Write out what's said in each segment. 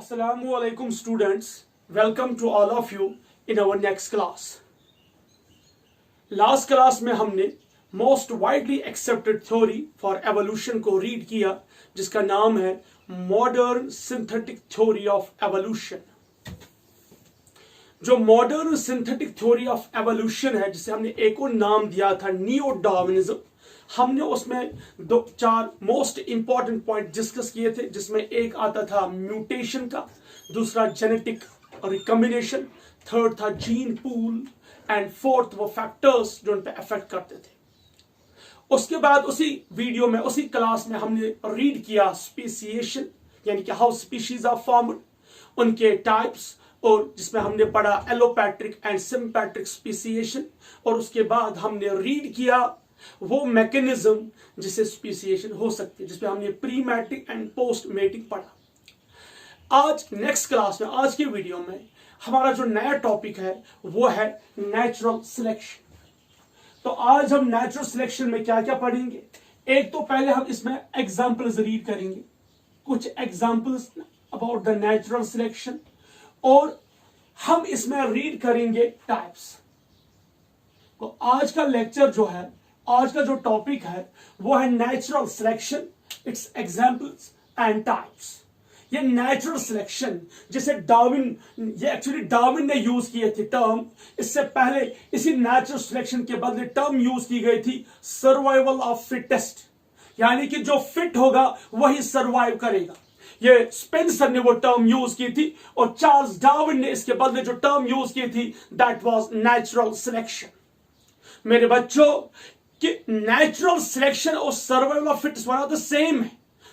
Assalamualaikum students, welcome to all of you in our next class. Last class में हमने most widely accepted theory for evolution को read किया जिसका नाम है modern synthetic theory of evolution. जो modern synthetic theory of evolution है जिसे हमने एक और नाम दिया था neo Darwinism, हमने उसमें दो चार मोस्ट इंपॉर्टेंट पॉइंट डिस्कस किए थे जिसमें एक आता था म्यूटेशन का, दूसरा जेनेटिक रिकॉम्बिनेशन, थर्ड था जीन पूल एंड फोर्थ वो फैक्टर्स जो उन पे अफेक्ट करते थे. उसके बाद उसी वीडियो में उसी क्लास में हमने रीड किया स्पीसिएशन यानी कि हाउ स्पीशीज आर फॉर्म्ड, उनके टाइप्स, और जिसमें हमने पढ़ा एलोपैट्रिक एंड सिम्पैट्रिक स्पीसिएशन, और उसके बाद हमने रीड किया वो मैकेनिज्म जिससे स्पीसिएशन हो सकती है जिसमें हमने pre matric and post matric पढ़ा. आज नेक्स्ट क्लास में आज के वीडियो में हमारा जो नया टॉपिक है वो है नेचुरल सिलेक्शन. तो आज हम नेचुरल सिलेक्शन में क्या क्या पढ़ेंगे. एक तो पहले हम इसमें एग्जांपल्स रीड करेंगे, कुछ examples about the natural selection, और हम इसमें रीड करेंगे टाइप्स. तो आज का लेक्चर जो है, आज का जो टॉपिक है वो है natural selection, it's examples and types. ये नेचुरल सिलेक्शन जिसे डार्विन, ये एक्चुअली डार्विन ने यूज किए थे टर्म. इससे पहले इसी नेचुरल सिलेक्शन के बदले टर्म यूज की गई थी सर्वाइवल ऑफ फिटेस्ट, यानी कि जो फिट होगा वही सर्वाइव करेगा. ये स्पेंसर ने वो टर्म यूज की थी और चार्ल्स डार्विन ने इसके बदले जो टर्म यूज की थी दैट वाज नेचुरल सिलेक्शन. मेरे बच्चों कि नेचुरल सिलेक्शन और survival of fitness one are the same है.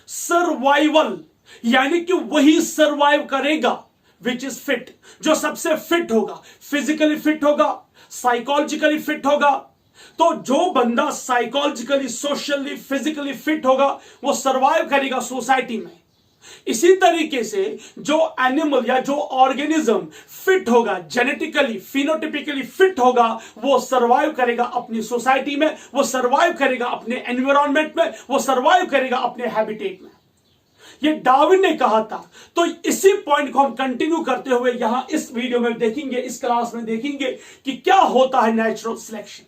सर्वाइवल यानी कि वही सर्वाइव करेगा विच इज फिट, जो सबसे फिट होगा, फिजिकली फिट होगा, साइकोलॉजिकली फिट होगा. तो जो बंदा साइकोलॉजिकली, सोशली, फिजिकली फिट होगा वो सर्वाइव करेगा सोसाइटी में. इसी तरीके से जो एनिमल या जो ऑर्गेनिज्म फिट होगा, जेनेटिकली फिनोटिपिकली फिट होगा, वो सर्वाइव करेगा अपनी सोसाइटी में, वो सर्वाइव करेगा अपने एनवायरनमेंट में, वो सर्वाइव करेगा अपने हैबिटेट में. ये डार्विन ने कहा था. तो इसी पॉइंट को हम कंटिन्यू करते हुए यहां इस वीडियो में देखेंगे, इस क्लास में देखेंगे कि क्या होता है नेचुरल सिलेक्शन.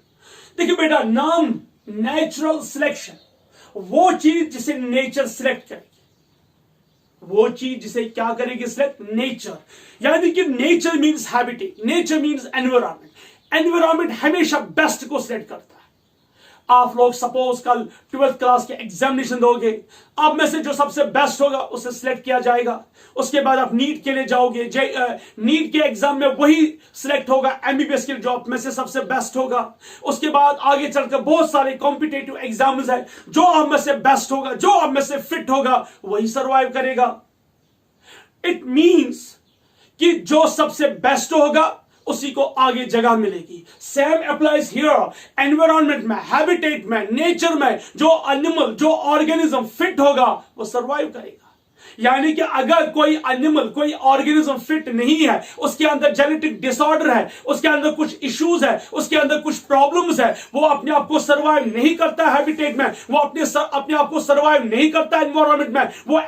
देखिए बेटा, नाम नेचुरल सिलेक्शन, वो चीज जिसे नेचर सिलेक्ट करेगी, वो चीज जिसे क्या करेगी सिलेक्ट, नेचर. यानी कि nature means habitat, nature means environment. Environment हमेशा बेस्ट को सिलेक्ट करता है. आप लोग सपोज कल 12th क्लास के एग्जामिनेशन दोगे, आप में से जो सबसे बेस्ट होगा उसे सिलेक्ट किया जाएगा. उसके बाद आप नीट के लिए जाओगे, नीट के एग्जाम में वही सिलेक्ट होगा एमबीबीएस के लिए जो आप में से सबसे बेस्ट होगा. उसके बाद आगे चलकर बहुत सारे कॉम्पिटेटिव एग्जाम्स है, जो आप में से बेस्ट होगा, जो आप में से फिट होगा वही सर्वाइव करेगा. इट मींस कि जो सबसे बेस्ट होगा उसी को आगे जगह मिलेगी. Same applies here. एनवायरनमेंट में, हैबिटेट में, नेचर में जो एनिमल, जो ऑर्गेनिज्म फिट होगा वो सर्वाइव करेगा. यानी कि अगर कोई एनिमल, कोई ऑर्गेनिज्म फिट नहीं है, उसके अंदर जेनेटिक डिसऑर्डर है, उसके अंदर कुछ इश्यूज है, उसके अंदर कुछ प्रॉब्लम्स है, वो अपने आप को सर्वाइव नहीं करता हैबिटेट में, वो अपने आप को सर्वाइव नहीं करता एनवायरनमेंट में, वो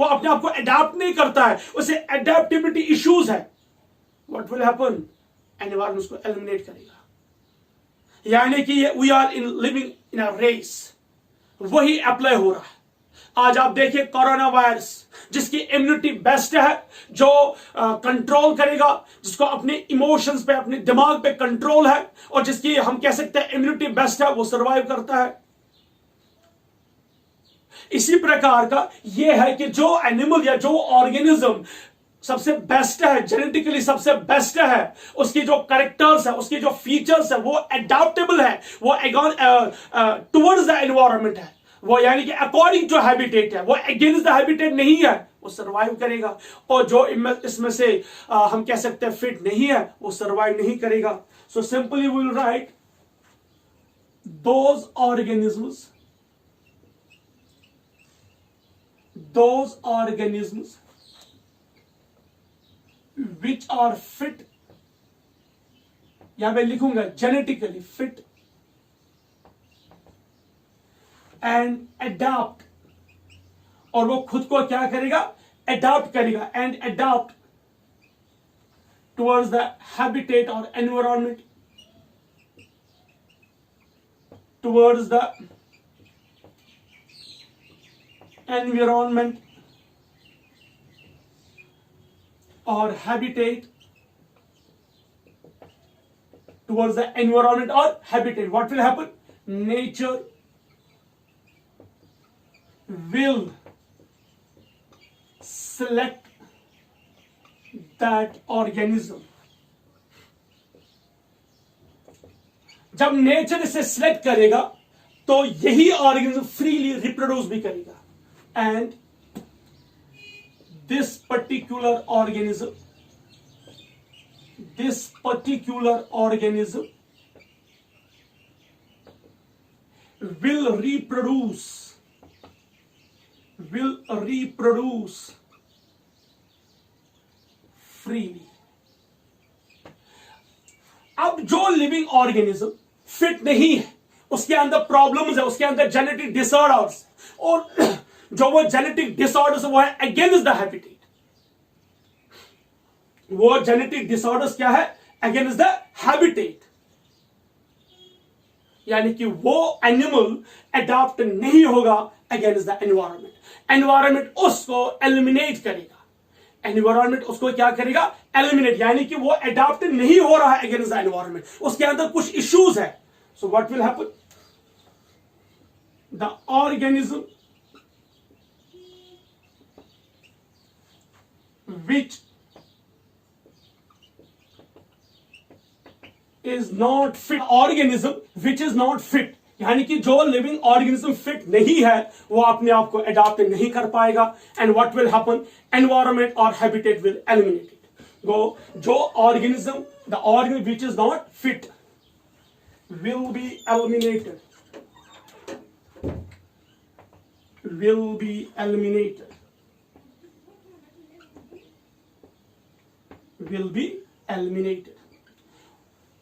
अपने आप को अडैप्ट नहीं करता है, उसे अडैप्टेबिलिटी इश्यूज है. What will happen? एनवायरनमेंट उसको एलिमिनेट करेगा. यानी कि we are in living in a race, वही अप्लाई हो रहा है. आज आप देखिए कोरोना वायरस, जिसकी इम्यूनिटी बेस्ट है, जो कंट्रोल करेगा, जिसको अपने इमोशंस पे, अपने दिमाग पे कंट्रोल है, और जिसकी हम कह सकते हैं इम्यूनिटी बेस्ट है, वो सर्वाइव करता है. इसी प्रकार का ये है कि जो एनिमल या जो ऑर्गेनिज्म सबसे बेस्ट है, जेनेटिकली सबसे बेस्ट है, उसकी जो कैरेक्टर्स है, उसकी जो फीचर्स है, वो अडैप्टेबल है, वो टुवर्ड्स द एनवायरनमेंट है, वो यानी कि अकॉर्डिंग टू हैबिटेट है, वो अगेंस्ट द हैबिटेट नहीं है, वो सर्वाइव करेगा. और जो इसमें से हम कह सकते हैं फिट नहीं है, वो सर्वाइव नहीं करेगा. So simply we will write those organisms which are fit, यहां पे लिखूंगा जेनेटिकली फिट एंड अडॉप्ट, और वो खुद को क्या करेगा, अडॉप्ट करेगा and adopt towards the habitat और environment, towards the environment or habitat, towards the environment or habitat, what will happen? Nature will select that organism. जब नेचर इसे सिलेक्ट करेगा तो यही ऑर्गेनिज्म फ्रीली रिप्रोड्यूस भी करेगा and this particular organism will reproduce freely. अब जो living organism fit नहीं है, उसके अंदर प्रॉब्लम्स है, उसके अंदर जेनेटिक डिसऑर्डर्स, और जो वो जेनेटिक डिसऑर्डर्स वो है अगेंस्ट द हैबिटेट, वो जेनेटिक डिसऑर्डर्स क्या है? अगेंस्ट द हैबिटेट, यानी कि वो एनिमल अडॉप्ट नहीं होगा अगेंस्ट द एनवायरमेंट, एनवायरमेंट उसको एलिमिनेट करेगा, एनवायरमेंट उसको क्या करेगा? एलिमिनेट, यानी कि वो अडॉप्ट नहीं हो रहा है अगेंस्ट द एनवायरमेंट, उसके अंदर कुछ इश्यूज है. So what will happen? The organism which is not fit, organism which is not fit, यानी कि जो लिविंग ऑर्गेनिज्म फिट नहीं है वो अपने आप को अडॉप्ट नहीं कर पाएगा. And what will happen? Environment और हैबिटेट विल एलिमिनेट इट. जो organism, the organism which is not fit will be eliminated, will be eliminated.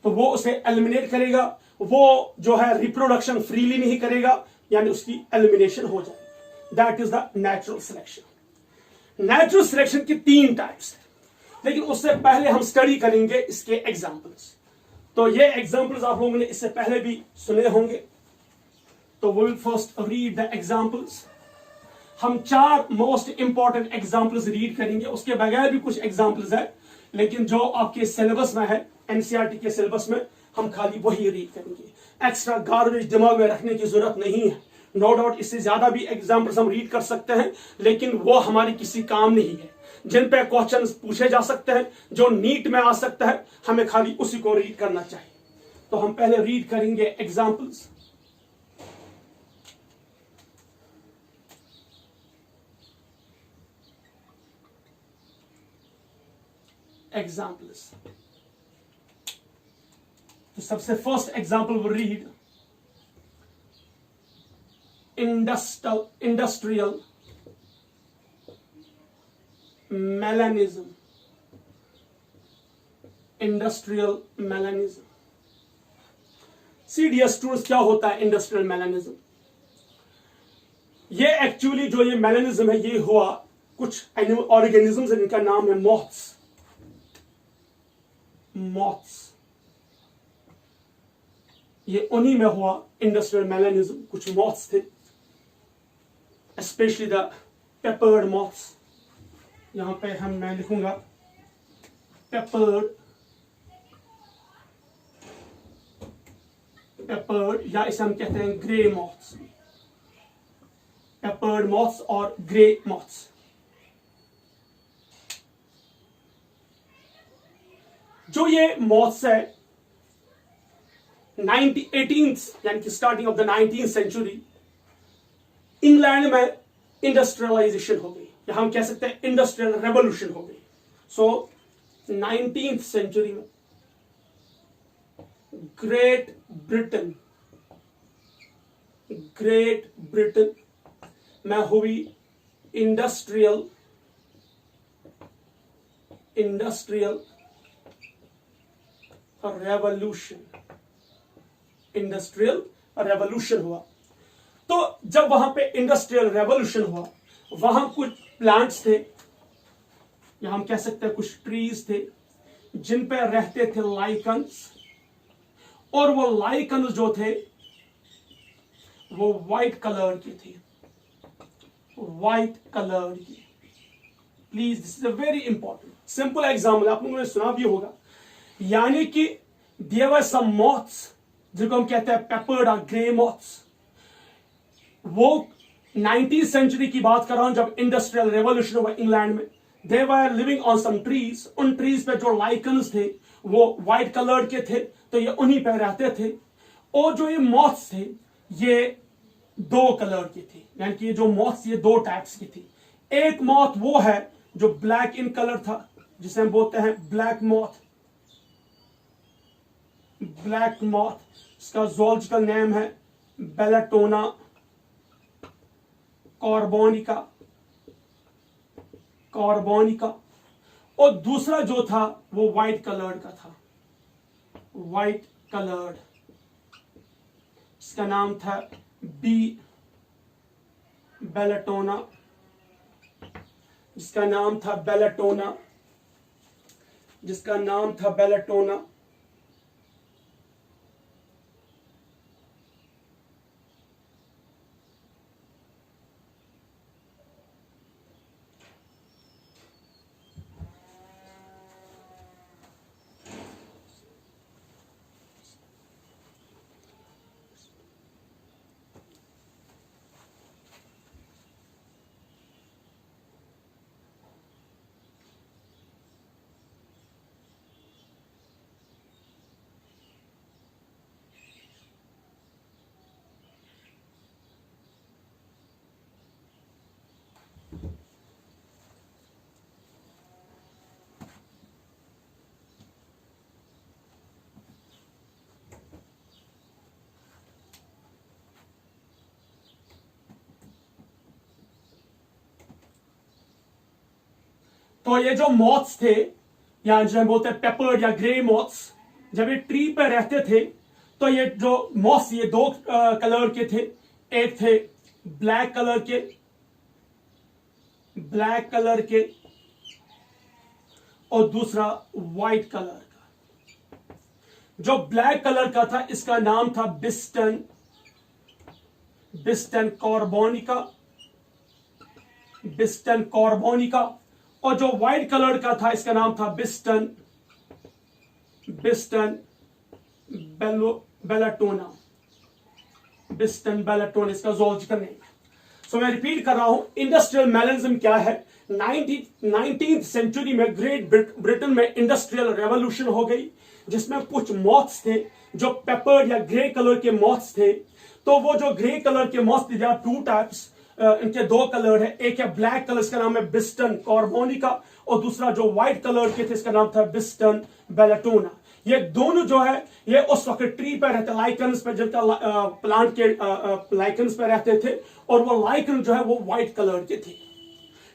तो वो उसे एलिमिनेट करेगा, वो जो है रिप्रोडक्शन फ्रीली नहीं करेगा, यानी उसकी एलिमिनेशन हो जाएगी. That is the natural selection. Natural selection की 3 टाइप्स है, लेकिन उससे पहले हम स्टडी करेंगे इसके एग्जांपल्स. तो ये एग्जांपल्स आप लोगों ने इससे पहले भी सुने होंगे, तो we will first read the examples. हम 4 मोस्ट इंपॉर्टेंट एग्जांपल्स रीड करेंगे, उसके बगैर भी कुछ एग्जांपल्स है, लेकिन जो आपके सिलेबस में है, एनसीईआरटी के सिलेबस में, हम खाली वही रीड करेंगे. एक्स्ट्रा गार्बेज दिमाग में रखने की जरूरत नहीं है. नो डाउट इससे ज्यादा भी एग्जांपल्स हम रीड कर सकते हैं, लेकिन वो हमारी किसी काम नहीं है. जिन पे क्वेश्चन पूछे जा सकते हैं, जो नीट में आ सकता है, हमें खाली उसी को रीड करना चाहिए. तो हम पहले रीड करेंगे एग्जांपल्स. तो सबसे फर्स्ट एग्जांपल वो read industrial melanism. CDS students, क्या होता है इंडस्ट्रियल मेलानिज्म? ये एक्चुअली जो ये मेलानिज्म है, ये हुआ कुछ ऑर्गेनिजम्स, इनका नाम है मॉथ्स. ये उन्हीं में हुआ इंडस्ट्रियल मेलानिज्म. कुछ मॉथ्स थे, स्पेशली द पेपर्ड मॉथ्स. यहां पे मैं लिखूंगा पेपर्ड, या इसे हम कहते हैं ग्रे मॉथ्स. पेपर्ड मॉथ्स और ग्रे मॉथ्स. जो ये मॉथ्स है, 18th यानी कि starting of the 19th century England में इंडस्ट्रियलाइजेशन हो गई, या हम कह सकते हैं इंडस्ट्रियल रेवोल्यूशन हो गई. सो 19th सेंचुरी में ग्रेट ब्रिटेन में हुई इंडस्ट्रियल रेवोल्यूशन हुआ. तो जब वहां पे इंडस्ट्रियल रेवोल्यूशन हुआ, वहां कुछ प्लांट्स थे या हम कह सकते हैं कुछ ट्रीज थे जिन पे रहते थे लाइकन्स, और वो लाइकन्स जो थे वो वाइट कलर के थे, वाइट कलर के। Please this is a very important simple example, आप लोगों ने सुना भी होगा। यानी कि देयर वर सम मॉथ्स जिनको हम कहते हैं पेपर्ड और ग्रे मॉथ्स। वो 19th सेंचुरी की बात कर रहा हूं, जब इंडस्ट्रियल रेवोल्यूशन हुआ इंग्लैंड में। They were living on some trees, उन ट्रीज पे जो लाइकन्स थे वो व्हाइट कलर के थे, तो ये उन्हीं पे रहते थे। और जो ये मॉथ्स थे ये 2 कलर के थे, यानी कि ये जो मॉथ्स ये 2 टाइप्स की थी। एक मॉथ वो है जो ब्लैक इन कलर था, जिसे हम बोलते हैं ब्लैक मॉथ। ब्लैक मॉथ, इसका जूलॉजिकल नेम है बेलाटोना कार्बोनिका, कार्बोनिका। और दूसरा जो था वो व्हाइट कलर्ड का था, व्हाइट कलर्ड, इसका नाम था बी बेलाटोना, जिसका नाम था बेलाटोना, जिसका नाम था बेलाटोना। तो ये जो मॉथ्स थे, या जो हम बोलते हैं पेपर्ड या ग्रे मॉथ्स, जब ये ट्री पे रहते थे तो ये जो मॉथ्स ये 2 कलर के थे। एक थे ब्लैक कलर के, ब्लैक कलर के, और दूसरा व्हाइट कलर का। जो ब्लैक कलर का था इसका नाम था बिस्टन, बिस्टन कार्बोनिका, बिस्टन कार्बोनिका। और जो व्हाइट कलर का था इसका नाम था बिस्टन, बिस्टन बेलाटोना, बिस्टन बेलाटोना, इसका जूलॉजिकल नेम है। सो मैं रिपीट कर रहा हूं, इंडस्ट्रियल मैनरिज्म क्या है। 19th सेंचुरी में ग्रेट ब्रिटेन में इंडस्ट्रियल रेवोल्यूशन हो गई, जिसमें कुछ मॉथ्स थे जो पेपर्ड या ग्रे कलर के मॉथ्स थे। तो वो जो ग्रे कलर के मॉथ्स थे, 2 टाइप्स, इनके 2 कलर है। एक है ब्लैक कलर, इसका नाम है बिस्टन कार्बोनिका, और दूसरा जो व्हाइट कलर के थे इसका नाम था बिस्टन बेलाटोना। ये दोनों जो है ये उस वक्त ट्री पर रहते, लाइकन्स पर, जिनका प्लांट के लाइकन्स पर रहते थे, और वो लाइकन जो है वो व्हाइट कलर के थे।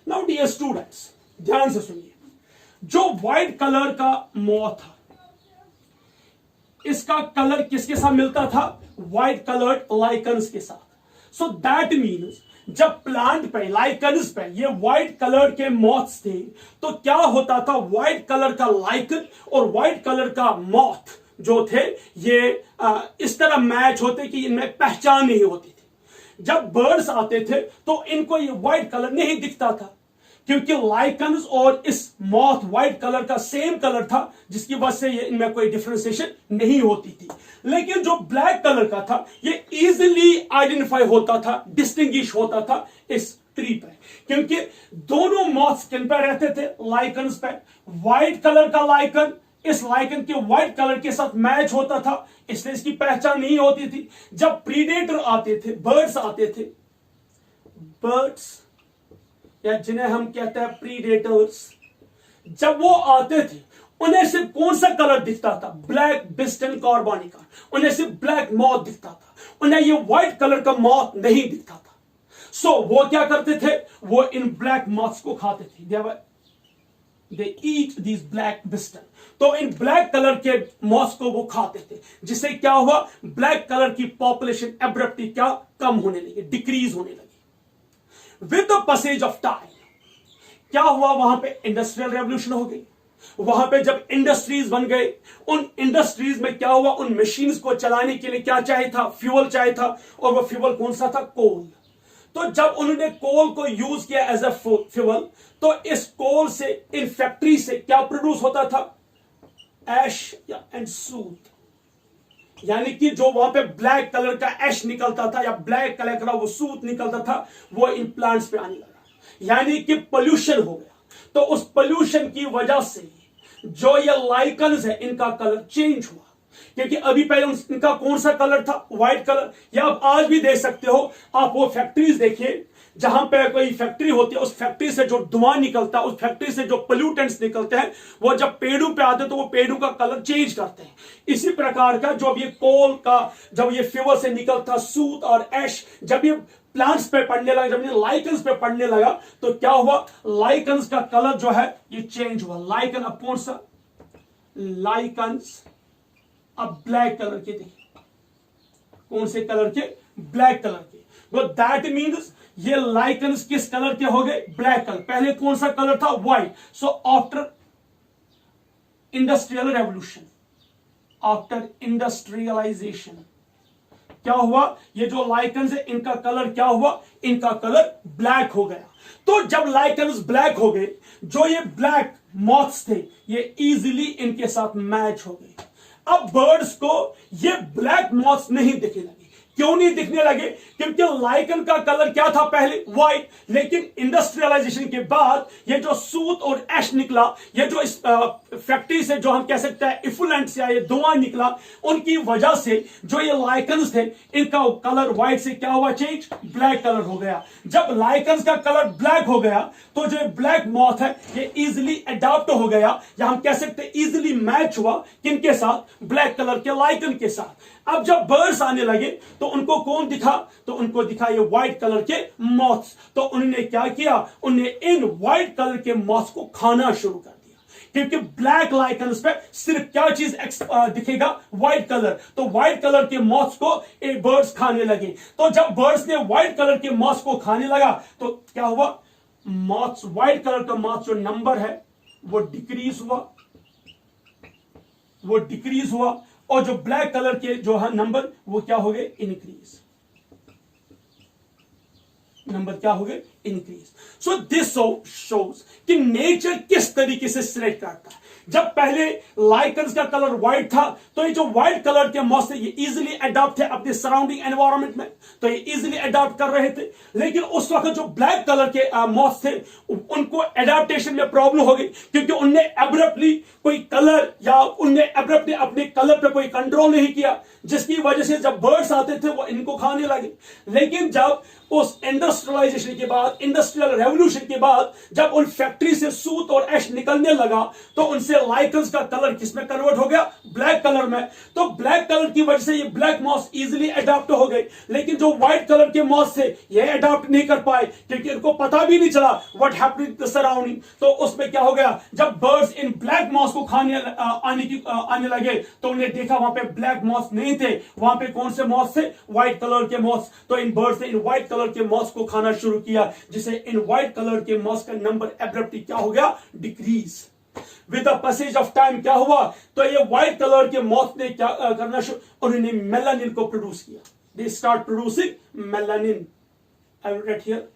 नाउ डियर स्टूडेंट्स, ध्यान से सुनिए, जो व्हाइट कलर का मॉथ था इसका कलर किसके साथ मिलता था? व्हाइट कलर्ड लाइकन्स के साथ। सो दैट मीन्स जब प्लांट पे, लाइकन्स पे ये व्हाइट कलर के मॉथ्स थे, तो क्या होता था, व्हाइट कलर का लाइकन और व्हाइट कलर का मॉथ जो थे ये इस तरह मैच होते कि इनमें पहचान नहीं होती थी। जब बर्ड्स आते थे तो इनको ये व्हाइट कलर नहीं दिखता था, क्योंकि लाइकन्स और इस मॉथ व्हाइट कलर का सेम कलर था, जिसकी वजह से ये इनमें कोई डिफरेंशिएशन नहीं होती थी। लेकिन जो ब्लैक कलर का था ये इजीली आइडेंटिफाई होता था, डिस्टिंग्विश होता था इस ट्री पे, क्योंकि दोनों मॉथ्स किन पे रहते थे? लाइकन्स पे। व्हाइट कलर का लाइकन इस लाइकन के व्हाइट कलर के साथ मैच होता था, इसलिए इसकी पहचान नहीं होती थी। जब प्रीडेटर आते थे, बर्ड्स आते थे, बर्ड्स या जिन्हें हम कहते हैं प्रीडेटर्स, जब वो आते थे उन्हें सिर्फ कौन सा कलर दिखता था? Black Biston carbonaria. उन्हें सिर्फ ब्लैक मॉथ दिखता था, उन्हें ये व्हाइट कलर का मॉथ नहीं दिखता था। सो वो क्या करते थे? वो इन ब्लैक मॉथ्स को खाते थे। दे ईट दीज ब्लैक बिस्टन। तो इन ब्लैक कलर के मॉथ्स को वो खाते थे, जिससे क्या हुआ? ब्लैक कलर की पॉपुलेशन एब्रप्टली क्या कम होने लगी, डिक्रीज होने लगी। With the passage of time क्या हुआ, वहां पे इंडस्ट्रियल रेवोल्यूशन हो गई। वहां पे जब इंडस्ट्रीज बन गए, उन इंडस्ट्रीज में क्या हुआ, उन मशीन्स को चलाने के लिए क्या चाहिए था, फ्यूल चाहिए था, और वो फ्यूल कौन सा था, कोल। तो जब उन्होंने कोल को यूज किया एज अ फ्यूल, तो इस कोल से, इन फैक्ट्री से क्या प्रोड्यूस होता था, एश एंड सूत। यानी कि जो वहां पे ब्लैक कलर का एश निकलता था या ब्लैक कलर का वो सूत निकलता था, वो इन प्लांट्स पे आने लगा। यानी कि पोल्यूशन हो गया। तो उस पोल्यूशन की वजह से जो ये लाइकन्स है, इनका कलर चेंज हुआ। क्योंकि अभी पहले इनका कौन सा कलर था, व्हाइट कलर। या आप आज भी देख सकते हो, आप वो फैक्ट्रीज देखिए जहां पे कोई फैक्ट्री होती है, उस फैक्ट्री से जो धुआं निकलता है, उस फैक्ट्री से जो पोल्यूटेंट्स निकलते हैं, वो जब पेड़ों पे आते हैं तो वो पेड़ों का कलर चेंज करते हैं। इसी प्रकार का जब ये कोल का, जब ये फ्यूल से निकलता सूत और एश, जब ये प्लांट्स पे पड़ने लगा, जब ये लाइकन्स पे पड़ने लगा, तो क्या हुआ, लाइकन्स का कलर जो है ये चेंज हुआ। लाइकन अब कौन सा, लाइकन्स अब ब्लैक कलर के, देखिए कौन से कलर के, ब्लैक कलर के। तो दैट मीन्स ये लाइकन्स किस कलर के हो गए, ब्लैक कलर। पहले कौन सा कलर था, white. So after industrial revolution, after industrialisation क्या हुआ, ये जो लाइकन्स है इनका कलर क्या हुआ, इनका कलर ब्लैक हो गया। तो जब लाइकन्स ब्लैक हो गए, जो ये ब्लैक मॉथ्स थे ये इजीली इनके साथ मैच हो गए। अब बर्ड्स को ये ब्लैक मॉथ्स नहीं दिखने लगे। क्यों नहीं दिखने लगे, क्योंकि लाइकन का कलर क्या था, पहले व्हाइट। लेकिन इंडस्ट्रियलाइजेशन के बाद ये जो सूत और एश निकला, ये जो इस फैक्ट्री से जो हम कह सकते हैं इफुलेंट्स या ये धुआं निकला, उनकी वजह से जो ये लाइकन्स थे इनका कलर व्हाइट से क्या हुआ, चेंज, ब्लैक कलर हो गया। जब लाइकन्स का कलर ब्लैक हो गया, तो जो ब्लैक मॉथ है ये इजिली अडॉप्ट हो गया, या हम कह सकते हैं इजिली मैच हुआ किनके साथ, ब्लैक कलर के लाइकन के साथ। अब जब बर्ड्स आने लगे तो उनको कौन दिखा, तो उनको दिखा ये व्हाइट कलर के मॉथ्स। तो उन्होंने क्या किया, उन्होंने इन व्हाइट कलर के मॉथ्स को खाना शुरू कर दिया। क्योंकि ब्लैक लाइकन्स पे सिर्फ क्या चीज दिखेगा, व्हाइट कलर। तो व्हाइट कलर के मॉथ्स को बर्ड्स खाने लगे। तो जब बर्ड्स ने व्हाइट कलर के मॉथ्स को खाने लगा, तो क्या हुआ, मॉथ्स, व्हाइट कलर का मॉथ जो नंबर है वो डिक्रीज हुआ, वो डिक्रीज हुआ। और जो ब्लैक कलर के जो है नंबर वो क्या हो गए, इंक्रीज। नंबर क्या हो गए, इंक्रीज। सो दिस शोज कि नेचर किस तरीके से सिलेक्ट करता है। जब पहले लाइकन्स का कलर व्हाइट था, तो ये जो व्हाइट कलर के मॉथ्स थे ये इजीली अडॉप्ट थे अपने सराउंडिंग एनवायरनमेंट में, तो ये इजीली अडॉप्ट कर रहे थे। लेकिन उस वक्त जो ब्लैक कलर के मॉथ्स थे उनको अडॉप्टेशन में प्रॉब्लम हो गई, क्योंकि उनने एब्रप्टली कोई कलर या उनने एब्रप्टली अपने कलर पे कोई कंट्रोल नहीं किया, जिसकी वजह से जब बर्ड्स आते थे वो इनको खाने लगे। लेकिन जब उस इंडस्ट्रियलाइजेशन के बाद, इंडस्ट्रियल रेवोल्यूशन के बाद, जब उन फैक्ट्री से सूत और एश निकलने लगा, तो उनसे लाइकन्स का कलर किसमें कन्वर्ट हो गया, ब्लैक कलर में। तो ब्लैक कलर की वजह से ये ब्लैक मॉथ्स इजीली अडॉप्ट हो गए। लेकिन जो व्हाइट कलर के मॉथ्स थे ये अडॉप्ट नहीं कर पाए, क्योंकि इनको पता भी नहीं चला what happened in the surrounding. तो उसमें क्या हो गया, जब बर्ड्स इन ब्लैक मॉथ्स को आने लगे, तो उन्हें देखा वहां पे ब्लैक मॉथ्स नहीं थे, वहां पे कौन से मॉथ्स थे, व्हाइट कलर के मॉथ्स। तो इन बर्ड्स ने इन व्हाइट कलर के मॉथ्स को खाना शुरू किया, जिसे इन व्हाइट कलर के मॉथ्स का नंबर एब्रप्टली क्या हो गया, decrease. With the passage of time क्या हुआ, तो ये व्हाइट कलर के मॉथ ने क्या करना शुरू, उन्होंने मेलानिन को प्रोड्यूस किया। They start producing melanin. I will write here,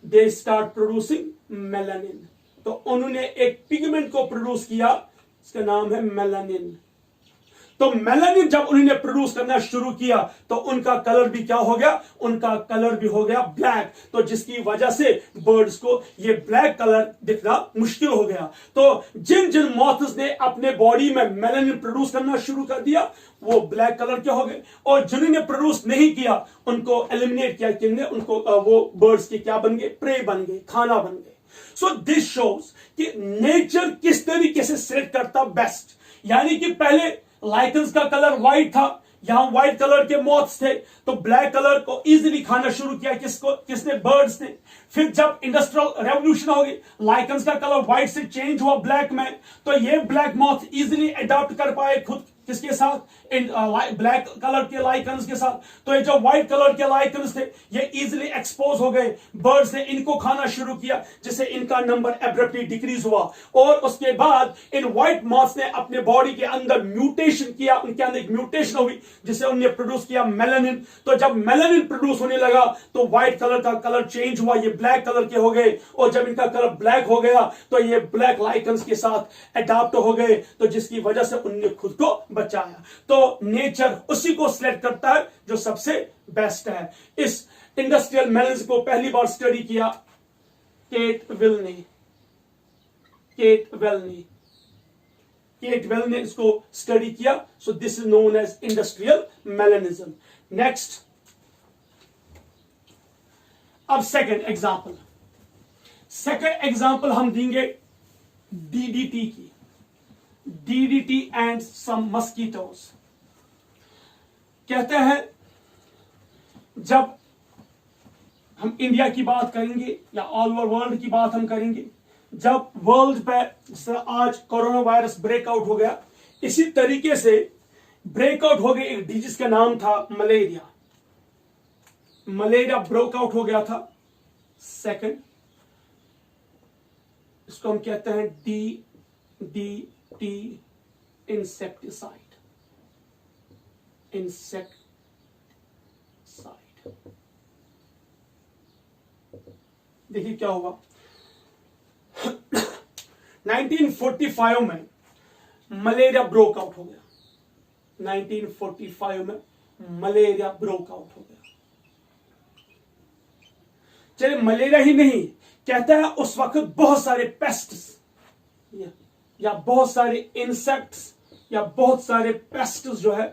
they start producing melanin. तो उन्होंने एक पिगमेंट को प्रोड्यूस किया, इसका नाम है मेलानिन। तो मेलानिन जब उन्होंने प्रोड्यूस करना शुरू किया, तो उनका कलर भी क्या हो गया, उनका कलर भी हो गया ब्लैक। तो जिसकी वजह से बर्ड्स को ये ब्लैक कलर दिखना मुश्किल हो गया। तो जिन जिन मॉथ्स ने अपने बॉडी में मेलानिन प्रोड्यूस करना शुरू कर दिया, वो ब्लैक कलर के हो गए, और जिन्होंने प्रोड्यूस नहीं किया उनको एलिमिनेट किया। किन्ने, उनको वो बर्ड्स के क्या बन गए, प्रे बन गए, खाना बन गए। सो दिस शोज कि नेचर किस तरीके से सेलेक्ट करता बेस्ट। यानी कि पहले लाइकन्स का कलर व्हाइट था, यहां व्हाइट कलर के मॉथ्स थे, तो ब्लैक कलर को इजीली खाना शुरू किया किसने, बर्ड्स ने। फिर जब इंडस्ट्रियल रेवोल्यूशन हो गई, लाइकन्स का कलर व्हाइट से चेंज हुआ ब्लैक में, तो ये ब्लैक मॉथ इजीली अडॉप्ट कर पाए खुद किसके साथ? इन ब्लैक कलर के लाइकन्स के साथ। तो ये जो व्हाइट कलर के लाइकन्स थे ये इजीली एक्सपोज हो गए, बर्ड्स ने इनको खाना शुरू किया, जिससे इनका नंबर एब्रप्टली डिक्रीज हुआ। और उसके बाद इन व्हाइट मॉथ्स ने अपने बॉडी के अंदर म्यूटेशन किया, उनके अंदर एक म्यूटेशन हुई जिससे उन्हें प्रोड्यूस किया मेलानिन। तो जब मेलानिन प्रोड्यूस होने लगा तो व्हाइट कलर का कलर चेंज हुआ, ये ब्लैक कलर के हो गए। और जब इनका कलर ब्लैक हो गया तो ये ब्लैक लाइकन्स के साथ अडॉप्ट हो गए, तो जिसकी वजह से उन्होंने खुद को बचाया। तो नेचर उसी को सिलेक्ट करता है जो सबसे बेस्ट है। इस इंडस्ट्रियल मेलानिज्म को पहली बार स्टडी किया केट वेल ने। केट वेल ने इसको स्टडी किया। So this is known as industrial melanism. Next, अब सेकंड एग्जांपल हम देंगे डीडीटी की। DDT and some mosquitoes. कहते हैं जब हम इंडिया की बात करेंगे या ऑल ओवर वर्ल्ड की बात हम करेंगे, जब वर्ल्ड पे आज कोरोना वायरस ब्रेकआउट हो गया, इसी तरीके से ब्रेकआउट हो गया एक डिजीज का नाम था मलेरिया। मलेरिया ब्रेकआउट हो गया था। सेकंड, इसको हम कहते हैं डीडीटी इंसेक्टिसाइड। देखिए क्या हुआ। 1945 में मलेरिया ब्रेकआउट हो गया। 1945 में मलेरिया ब्रेकआउट हो गया। चलिए मलेरिया ही नहीं, कहता है उस वक्त बहुत सारे पेस्ट्स या बहुत सारे इंसेक्ट्स या बहुत सारे पेस्ट्स जो है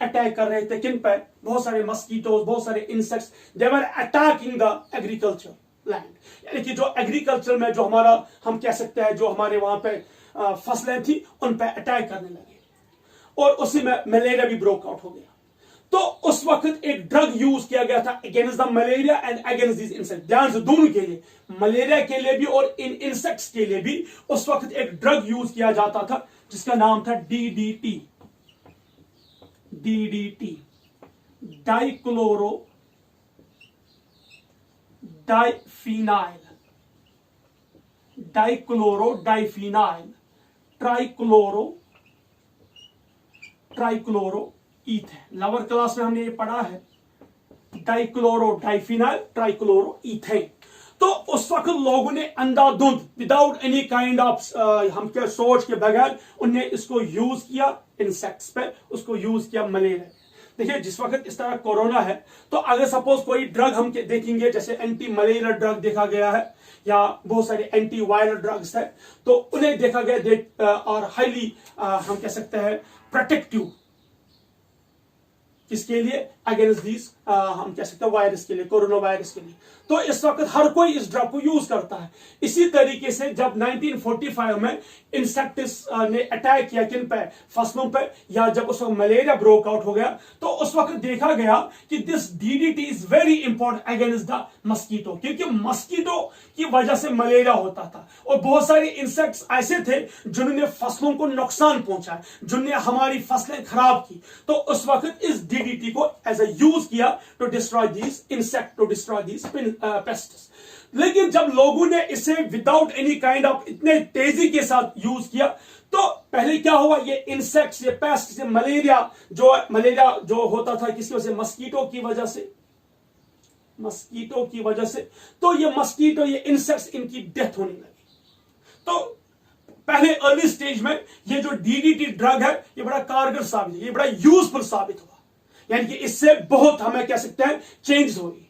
अटैक कर रहे थे। किन पे? बहुत सारे मस्कीटोज, बहुत सारे insects, they were attacking the agriculture land. यानी कि जो एग्रीकल्चर में जो हमारा, हम कह सकते हैं जो हमारे वहां पे फसलें थी उन पे अटैक करने लगे, और उसी में मलेरिया भी ब्रेकआउट हो गया। तो उस वक्त एक ड्रग यूज किया गया था against the malaria and against this insect. ध्यान से, दोनों के लिए, मलेरिया के लिए भी और इन इंसेक्ट्स के लिए भी उस वक्त एक ड्रग यूज किया जाता था जिसका नाम था DDT. Dichloro diphenyl, trichloro ethane. Lower class में हमने ये पढ़ा है, डाइक्लोरो डाइफिनाइल, ट्राइक्लोरो ईथेन। तो उस वक्त लोगों ने अंधाधुंध, विदाउट एनी काइंड ऑफ हम क्या सोच के बगैर, उन्हें इसको यूज किया इंसेक्ट्स पे, उसको यूज किया मलेरिया। देखिए जिस वक्त इस तरह कोरोना है, तो अगर सपोज कोई ड्रग हम देखेंगे, जैसे एंटी मलेरिया ड्रग देखा गया है या बहुत सारे एंटी वायरल ड्रग्स है, तो उन्हें देखा गया और हाईली हम कह सकते हैं प्रोटेक्टिव, किसके लिए? अगेंस्ट दिस हम कह सकते हैं वायरस के लिए, कोरोना वायरस के लिए। तो इस वक्त हर कोई इस ड्रग को यूज करता है। इसी तरीके से जब 1945 में इंसेक्ट्स ने अटैक किया किन पे? फसलों पे, या जब उस वक्त मलेरिया ब्रेकआउट हो गया, तो उस वक्त देखा गया कि this DDT is very important against the mosquito, क्योंकि मस्कीटो की वजह से मलेरिया होता था। और बहुत सारे इंसेक्ट्स ऐसे थे जिन्होंने फसलों को नुकसान पहुंचाया, जिन्होंने हमारी फसलें खराब की। तो उस वक्त इस डीडीटी को एज ए यूज किया to destroy these insect, to destroy these pests. लेकिन जब लोगों ने इसे विदाउट एनी काइंड ऑफ इतने तेजी के साथ यूज किया, तो पहले क्या हुआ, ये इंसेक्ट्स, ये पेस्ट, ये मलेरिया जो होता था किसकी वजह से? मस्कीटो की वजह से। तो ये मस्कीटो, ये इंसेक्ट्स, इनकी डेथ होने लगी। तो पहले अर्ली स्टेज में ये जो डीडीटी ड्रग है ये बड़ा कारगर साबित है, ये बड़ा यूजफुल साबित हुआ। यानी कि इससे बहुत हमें कह सकते हैं चेंज हुई।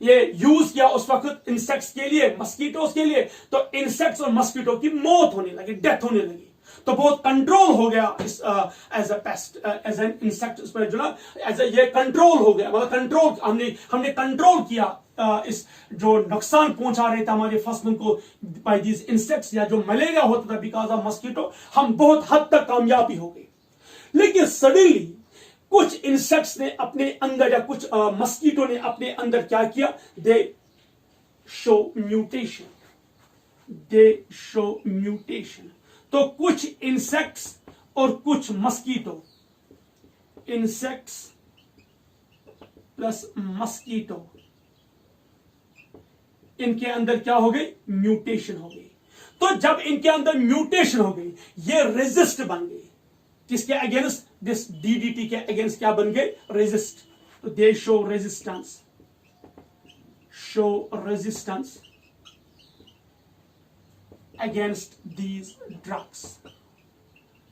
ये यूज किया उस वक्त इंसेक्ट्स के लिए, मस्कीटोज के लिए, तो इंसेक्ट्स और मस्कीटो की मौत होने लगी, डेथ होने लगी। तो बहुत कंट्रोल हो गया इस as a pest, as an insect, इस पर जो ना एज ये कंट्रोल हो गया, मतलब कंट्रोल हमने कंट्रोल किया इस जो नुकसान पहुंचा रहे थे हमारे फसलों को बाय दीज इंसेक्ट्स, या जो मलेरिया होता था बिकॉज ऑफ मस्कीटो, हम बहुत हद तक कामयाबी हो गई। लेकिन सडनली कुछ इंसेक्ट्स ने अपने अंदर, या कुछ मस्कीटो ने अपने अंदर क्या किया? दे शो म्यूटेशन। तो कुछ इंसेक्ट्स और कुछ मस्कीटो इंसेक्ट्स प्लस मस्कीटो, इनके अंदर क्या हो गई, म्यूटेशन हो गई। तो जब इनके अंदर म्यूटेशन हो गई, ये रेजिस्ट बन गई, किसके अगेंस्ट, दिस डीडीटी के अगेंस्ट क्या बन गए, रेजिस्ट। तो दे show resistance, against these drugs.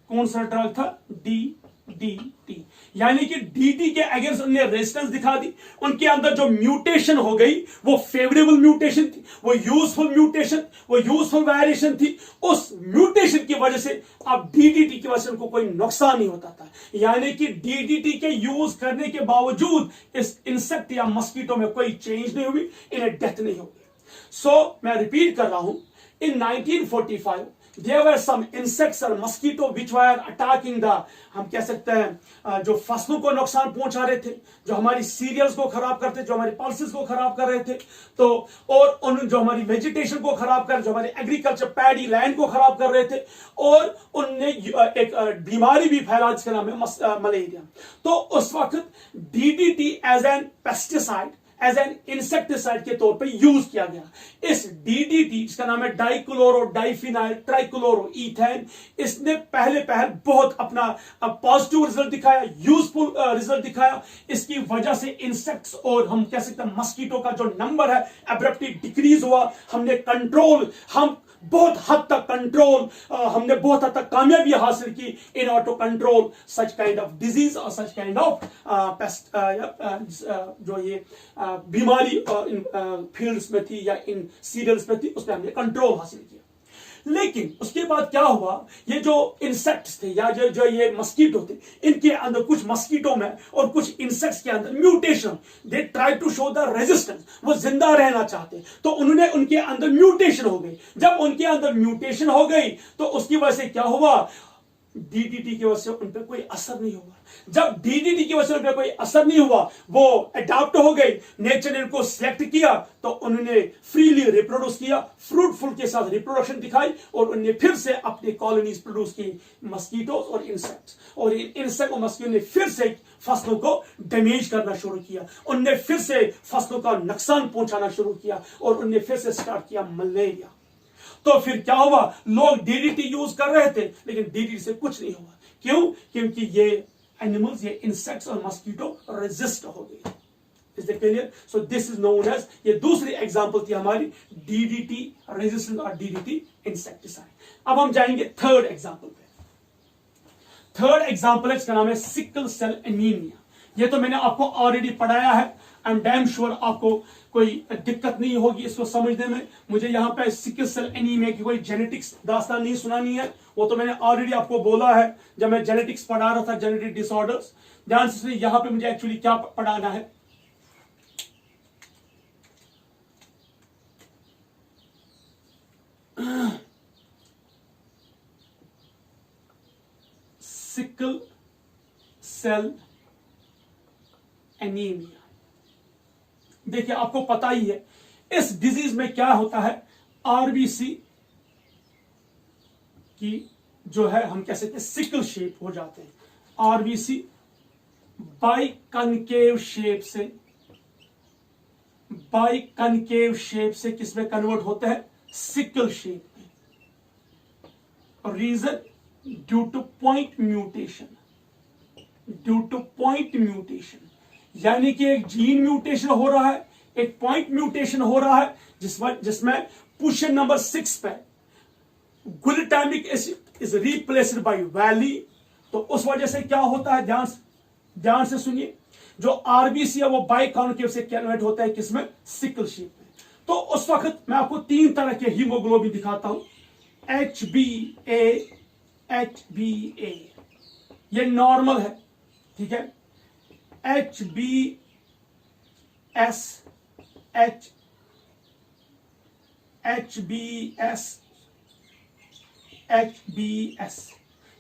कौन सा ड्रग था, डीडीटी, यानी कि डीडी के अगेंस्ट उन्होंने रेजिस्टेंस दिखा दी। उनके अंदर जो म्यूटेशन हो गई वो फेवरेबल म्यूटेशन थी, वो यूजफुल म्यूटेशन, वो यूजफुल वेरिएशन थी। उस म्यूटेशन की वजह से अब डीडीटी की वजह से उनको कोई नुकसान नहीं होता था, यानी कि डीडीटी के यूज करने के बावजूद इस इंसेक्ट या मस्कीटो में कोई चेंज नहीं हुई, इन्हें डेथ नहीं होगी। सो मैं रिपीट कर रहा हूं, in 1945 there were some insects or mosquito which were attacking the, हम कह सकते हैं जो फसलों को नुकसान पहुंचा रहे थे, जो हमारी सीरियल्स को खराब करते, जो हमारी पल्सेस को खराब कर रहे थे, तो और उन जो हमारी वेजिटेशन को खराब कर, जो हमारी एग्रीकल्चर पैडी लैंड को खराब कर रहे थे, और उनने एक बीमारी भी फैला जिसका नाम है मलेरिया। तो उस वक्त DDT as an pesticide, as an insecticide के तौर पे यूज किया गया। इस डीडीटी जिसका नाम है डाइक्लोरो डाइफिनाइल ट्राइक्लोरो इथेन, इसने पहले बहुत अपना पॉजिटिव रिजल्ट दिखाया, यूजफुल रिजल्ट दिखाया। इसकी वजह से इंसेक्ट्स और हम कह सकते हैं मस्कीटो का जो नंबर है एब्रप्टली डिक्रीज हुआ। हमने कंट्रोल, हम बहुत हद तक कंट्रोल, हमने बहुत हद तक कामयाबी हासिल की in order to control such kind of disease और सच काइंड ऑफ पेस्ट, जो ये बीमारी इन फील्ड्स में थी या इन सीरियल्स में थी, उस पर हमने कंट्रोल हासिल किया। लेकिन उसके बाद क्या हुआ, ये जो इंसेक्ट्स थे या जो ये मस्कीटो थे, इनके अंदर कुछ मस्कीटो में और कुछ इंसेक्ट्स के अंदर mutation, they try to show the resistance, वो जिंदा रहना चाहते, तो उन्होंने उनके अंदर म्यूटेशन हो गई। जब उनके अंदर म्यूटेशन हो गई तो उसकी वजह से क्या हुआ, डीडीटी की वजह से उन पर कोई असर नहीं हुआ। जब डीडीटी की वजह से उन पर कोई असर नहीं हुआ, वो अडॉप्ट हो गई, नेचर ने इनको सिलेक्ट किया, तो उन्होंने फ्रीली रिप्रोड्यूस किया, फ्रूटफुल के साथ रिप्रोडक्शन दिखाई, और उन्होंने फिर से अपनी कॉलोनीज प्रोड्यूस की, मस्कीटोस और इंसेक्ट्स। और इन इंसेक्ट और मस्कीटो ने फिर से फसलों को डैमेज करना शुरू किया, उनने फिर से फसलों का नुकसान पहुंचाना शुरू किया, और उनने फिर से स्टार्ट किया मलेरिया। तो फिर क्या हुआ, लोग डीडीटी यूज कर रहे थे, लेकिन डीडीटी से कुछ नहीं हुआ। क्यों? क्योंकि ये एनिमल्स, ये इंसेक्ट्स और मस्कीटो रेजिस्ट हो गए। Is the clear? So this is known as, ये दूसरी एग्जांपल थी हमारी डीडीटी रेजिस्टेंस और डीडीटी इंसेक्टिसाइड। अब हम जाएंगे थर्ड एग्जांपल पे। थर्ड एग्जांपल है, इसका नाम है सिकल सेल एनीमिया। ये तो मैंने आपको ऑलरेडी पढ़ाया है। आई एम डैम श्योर आपको कोई दिक्कत नहीं होगी इसको समझने में। मुझे यहाँ पे सिकल सेल एनीमिया की कोई जेनेटिक्स दास्तान नहीं सुनानी है, वो तो मैंने ऑलरेडी आपको बोला है जब मैं जेनेटिक्स पढ़ा रहा था, जेनेटिक डिसऑर्डर्स। ध्यान से, यहाँ पे मुझे एक्चुअली क्या पढ़ाना है, सिकल सेल एनीमिया। देखिए, आपको पता ही है इस डिजीज में क्या होता है, आरबीसी की जो है हम कह सकते हैं सिकल शेप हो जाते हैं। आरबीसी बाई कनकेव शेप से किसमें कन्वर्ट होते हैं, सिकल शेप में। Reason due to point mutation, यानी कि एक जीन म्यूटेशन हो रहा है, एक पॉइंट म्यूटेशन हो रहा है, जिसमें पोजीशन नंबर 6 पे glutamic acid is replaced by valley. तो उस वजह से क्या होता है, ध्यान से सुनिए, जो आरबीसी है वो बाइकॉन्केव से कन्वर्ट होता है किसमें, सिकल शेप में। तो उस वक्त मैं आपको 3 तरह के हीमोग्लोबिन दिखाता हूं। HbA ये नॉर्मल है, ठीक है। HbS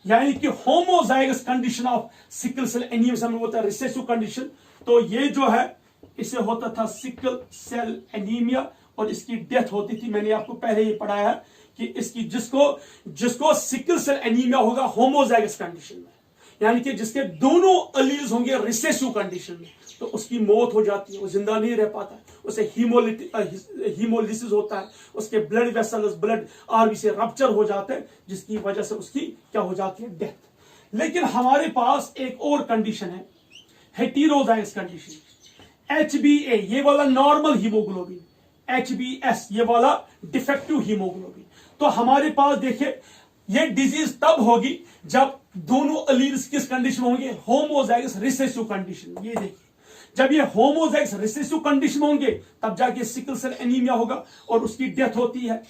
यानी कि homozygous condition of sickle cell anaemia में होता है रिसेसिव कंडीशन। तो ये जो है इसे होता था सिकल सेल एनीमिया और इसकी डेथ होती थी। मैंने आपको पहले ही पढ़ाया है कि इसकी जिसको सिकल सेल एनीमिया होगा होमोजाइगस कंडीशन में, यानी कि जिसके दोनों अलील्स होंगे रिसेसिव कंडीशन में, तो उसकी मौत हो जाती है, वो जिंदा नहीं रह पाता है, उसे हीमोलिसिस होता है, उसके blood vessels, blood RBC rupture हो जाते हैं, जिसकी वजह से उसकी क्या हो जाती है, डेथ। लेकिन हमारे पास एक और कंडीशन है, हेटेरोजाइगस कंडीशन, HbA ये वाला नॉर्मल हीमोग्लोबिन, HbS ये वाला डिफेक्टिव हीमोग्लोबिन। तो हमारे पास देखिए ये डिजीज तब होगी जब दोनों अलील्स किस कंडीशन होंगे, होमोजाइगस रिसेसिव कंडीशन। ये देखिए जब ये होमोजाइगस रिसेसिव कंडीशन होंगे तब जाके सिकल सेल एनीमिया होगा और उसकी डेथ होती है।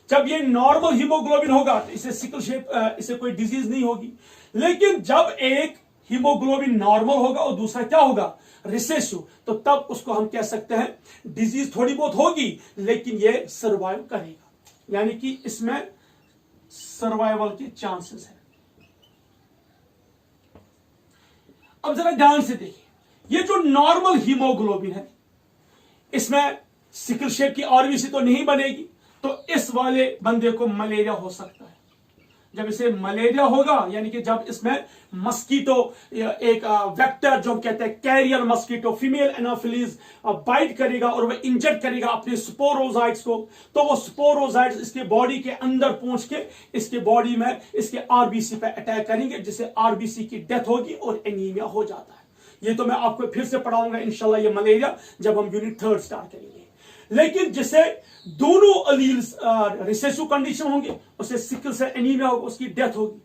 जब ये नॉर्मल हीमोग्लोबिन होगा तो इसे सिकल शेप, इसे कोई डिजीज नहीं होगी। लेकिन जब एक हीमोग्लोबिन नॉर्मल होगा और दूसरा क्या होगा, रिसेसिव, तो तब उसको हम कह सकते हैं डिजीज थोड़ी बहुत होगी लेकिन ये सर्वाइव करेगा, यानी कि इसमें सर्वाइवल के चांसेस है। अब जरा ध्यान से देखिए, ये जो नॉर्मल हीमोग्लोबिन है इसमें सिकल शेप की आरबीसी तो नहीं बनेगी, तो इस वाले बंदे को मलेरिया हो सकता है। जब इसे मलेरिया होगा यानी कि जब इसमें मस्कीटो, एक वेक्टर जो हम कहते हैं carrier mosquito, female anopheles bite करेगा और वह इंजेक्ट करेगा अपने स्पोरोजाइट्स को, तो वो स्पोरोजाइट्स इसके बॉडी के अंदर पहुंच के इसके बॉडी में इसके आरबीसी पे अटैक करेंगे, जिससे आरबीसी की डेथ होगी और एनीमिया हो जाता है। ये तो मैं आपको फिर से पढ़ाऊंगा इंशाल्लाह ये मलेरिया जब हम यूनिट 3 स्टार्ट करेंगे। लेकिन जिसे दोनों अलील्स रिसेसिव कंडीशन होंगे उसे सिकल सेल एनीमिया होगा, उसकी डेथ होगी।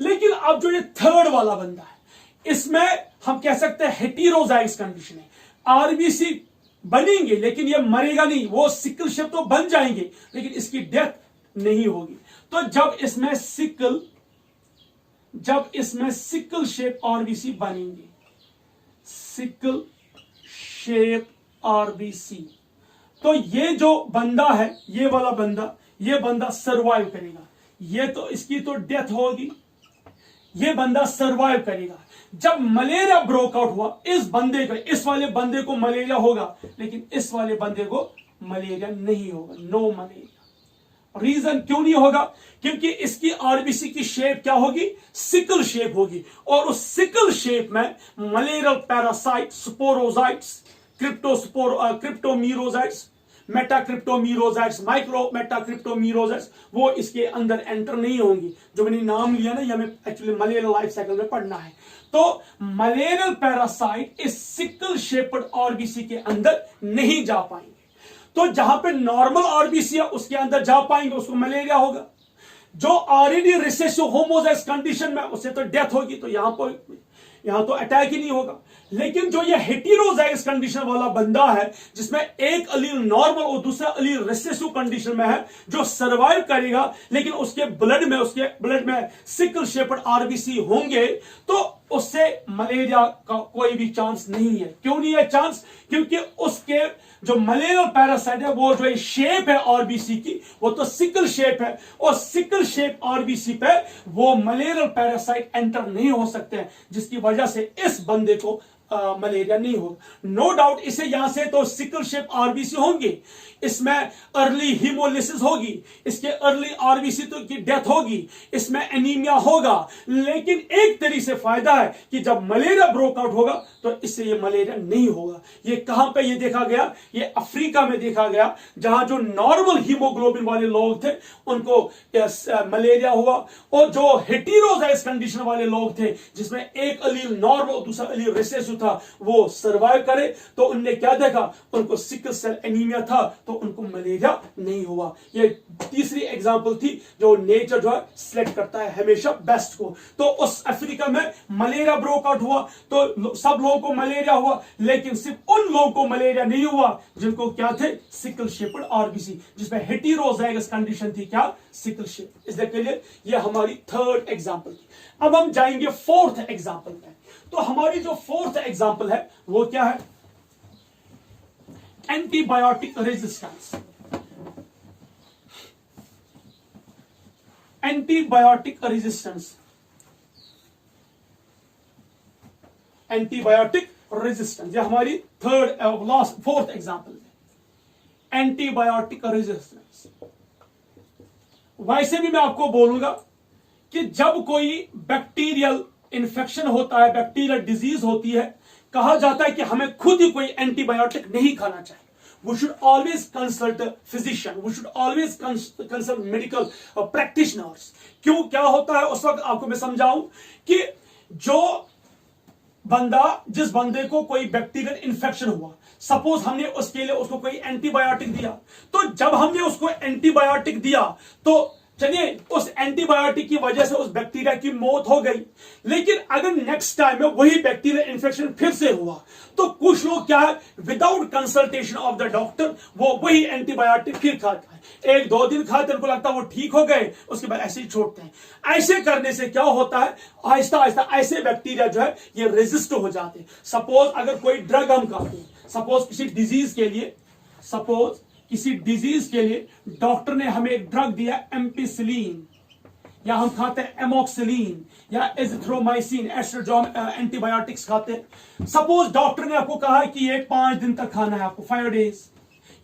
लेकिन अब जो ये थर्ड वाला बंदा है इसमें हम कह सकते हैं हेटेरोजाइगस कंडीशन है, आरबीसी बनेंगे लेकिन ये मरेगा नहीं, वो सिकल शेप तो बन जाएंगे लेकिन इसकी डेथ नहीं होगी। तो जब इसमें सिकल शेप आरबीसी बनेंगे, सिकल शेप आरबीसी, तो ये जो बंदा है, ये वाला बंदा, ये बंदा सरवाइव करेगा, ये तो इसकी तो डेथ होगी, ये बंदा सरवाइव करेगा। जब मलेरिया ब्रोकआउट हुआ इस बंदे को, इस वाले बंदे को मलेरिया होगा लेकिन इस वाले बंदे को मलेरिया नहीं होगा, नो मलेरिया। रीजन क्यों नहीं होगा, क्योंकि इसकी आरबीसी की शेप क्या होगी, सिकल शेप होगी, और उस सिकल शेप में मलेरियल पैरासाइट, स्पोरोजाइट्स, क्रिप्टोमीरोजाइट्स, मेटाक्रिप्टोमीरोजाइट्स, माइक्रो मेटाक्रिप्टोमीरोजाइट्स, वो इसके अंदर एंटर नहीं होंगी। जो मैंने नाम लिया ना, ये हमें एक्चुअली मलेरियल लाइफ साइकिल में पढ़ना है। तो मलेरियल पैरासाइट इस सिकल शेप्ड आरबीसी के अंदर नहीं जा पाएंगे, तो जहां पे नॉर्मल आरबीसी है उसके अंदर जा पाएंगे, उसको मलेरिया होगा। जो ऑलरेडी रिसेसिव होमोजाइगस कंडीशन में उसे तो डेथ होगी, तो यहां तो अटैक ही नहीं होगा। लेकिन जो ये हेटेरोजाइगस कंडीशन वाला बंदा है जिसमें एक अलील नॉर्मल और दूसरा अलील रिसेसिव कंडीशन में है, जो सरवाइव करेगा लेकिन उसके ब्लड में सिकल शेप्ड आरबीसी होंगे, तो उससे मलेरिया का कोई भी चांस नहीं है। क्यों नहीं है चांस, क्योंकि उसके जो मलेरियल पैरासाइट है, वो जो शेप है आरबीसी की, वो तो सिकल शेप है, और सिकल शेप आरबीसी पे वो मलेरियल पैरासाइट एंटर नहीं हो सकते हैं, जिसकी वजह से इस बंदे को मलेरिया नहीं होगा। नो डाउट इसे यहां से तो सिकल शेप आरबीसी होंगे, इसमें अर्ली हीमोलिसिस होगी, इसके अर्ली आरबीसी तो की डेथ होगी, इसमें एनीमिया होगा। लेकिन एक तरीके से फायदा है कि जब मलेरिया ब्रोकआउट होगा तो इससे ये मलेरिया नहीं होगा। ये कहां पे ये देखा गया, ये अफ्रीका में देखा गया, जहां जो नॉर्मल हीमोग्लोबिन वाले लोग थे उनको मलेरिया हुआ, और जो हेटेरोजाइगस कंडीशन वाले लोग थे जिसमें एक अलील नॉर्मल दूसरा अलील रिसेसिव था, वो सरवाइव करे, तो उनने क्या देखा, उनको सिकल सेल एनीमिया था, तो उनको मलेरिया नहीं हुआ। ये तीसरी एग्जांपल थी जो नेचर जो है सिलेक्ट करता है हमेशा बेस्ट को। तो उस अफ्रीका में मलेरिया ब्रोकआउट हुआ तो सब लोगों को मलेरिया हुआ, लेकिन सिर्फ उन लोगों को मलेरिया नहीं हुआ जिनको क्या थे, सिकल शेप्ड आरबीसी, जिसमें हेटेरोजाइगस कंडीशन थी, क्या, सिकल शेप। इसके लिए ये हमारी थर्ड एग्जांपल थी। अब हम जाएंगे फोर्थ एग्जांपल में। तो हमारी जो फोर्थ एग्जांपल है वो क्या है, antibiotic resistance. Antibiotic resistance, antibiotic resistance, ये हमारी फोर्थ एग्जांपल है, एंटीबायोटिक रेजिस्टेंस। वैसे भी मैं आपको बोलूंगा कि जब कोई बैक्टीरियल इन्फेक्शन होता है, बैक्टीरियल डिजीज होती है, कहा जाता है कि हमें खुद ही कोई एंटीबायोटिक नहीं खाना चाहिए. We should always consult a physician. We should always consult medical practitioners. क्यों, क्या होता है उस वक्त आपको मैं समझाऊं कि जिस बंदे को कोई बैक्टीरियल इन्फेक्शन हुआ, सपोज हमने उसके लिए उसको कोई एंटीबायोटिक दिया, तो जब हमने उसको एंटीबायोटिक दिया तो चलिए उस एंटीबायोटिक की वजह से उस बैक्टीरिया की मौत हो गई, लेकिन अगर नेक्स्ट टाइम में वही बैक्टीरियल इन्फेक्शन फिर से हुआ तो कुछ लोग क्या है, without consultation of the doctor वो वही एंटीबायोटिक फिर खाते हैं. 1-2 दिन खाते, उनको लगता है वो ठीक हो गए, उसके बाद ऐसे ही छोड़ते हैं. ऐसे करने से क्या होता है, आहिस्ता आहिस्ता ऐसे बैक्टीरिया जो है ये रेजिस्ट हो जाते हैं. सपोज अगर कोई ड्रग हम खाते हैं, सपोज किसी डिजीज के लिए डॉक्टर ने हमें एक ड्रग दिया एम्पिसिलिन, या हम खाते हैं एमोक्सिलिन या एजिथ्रोमाइसिन, एस्ट्रोजोम एंटीबायोटिक्स खाते हैं. सपोज डॉक्टर ने आपको कहा कि ये 5 दिन तक खाना है आपको, 5 डेज,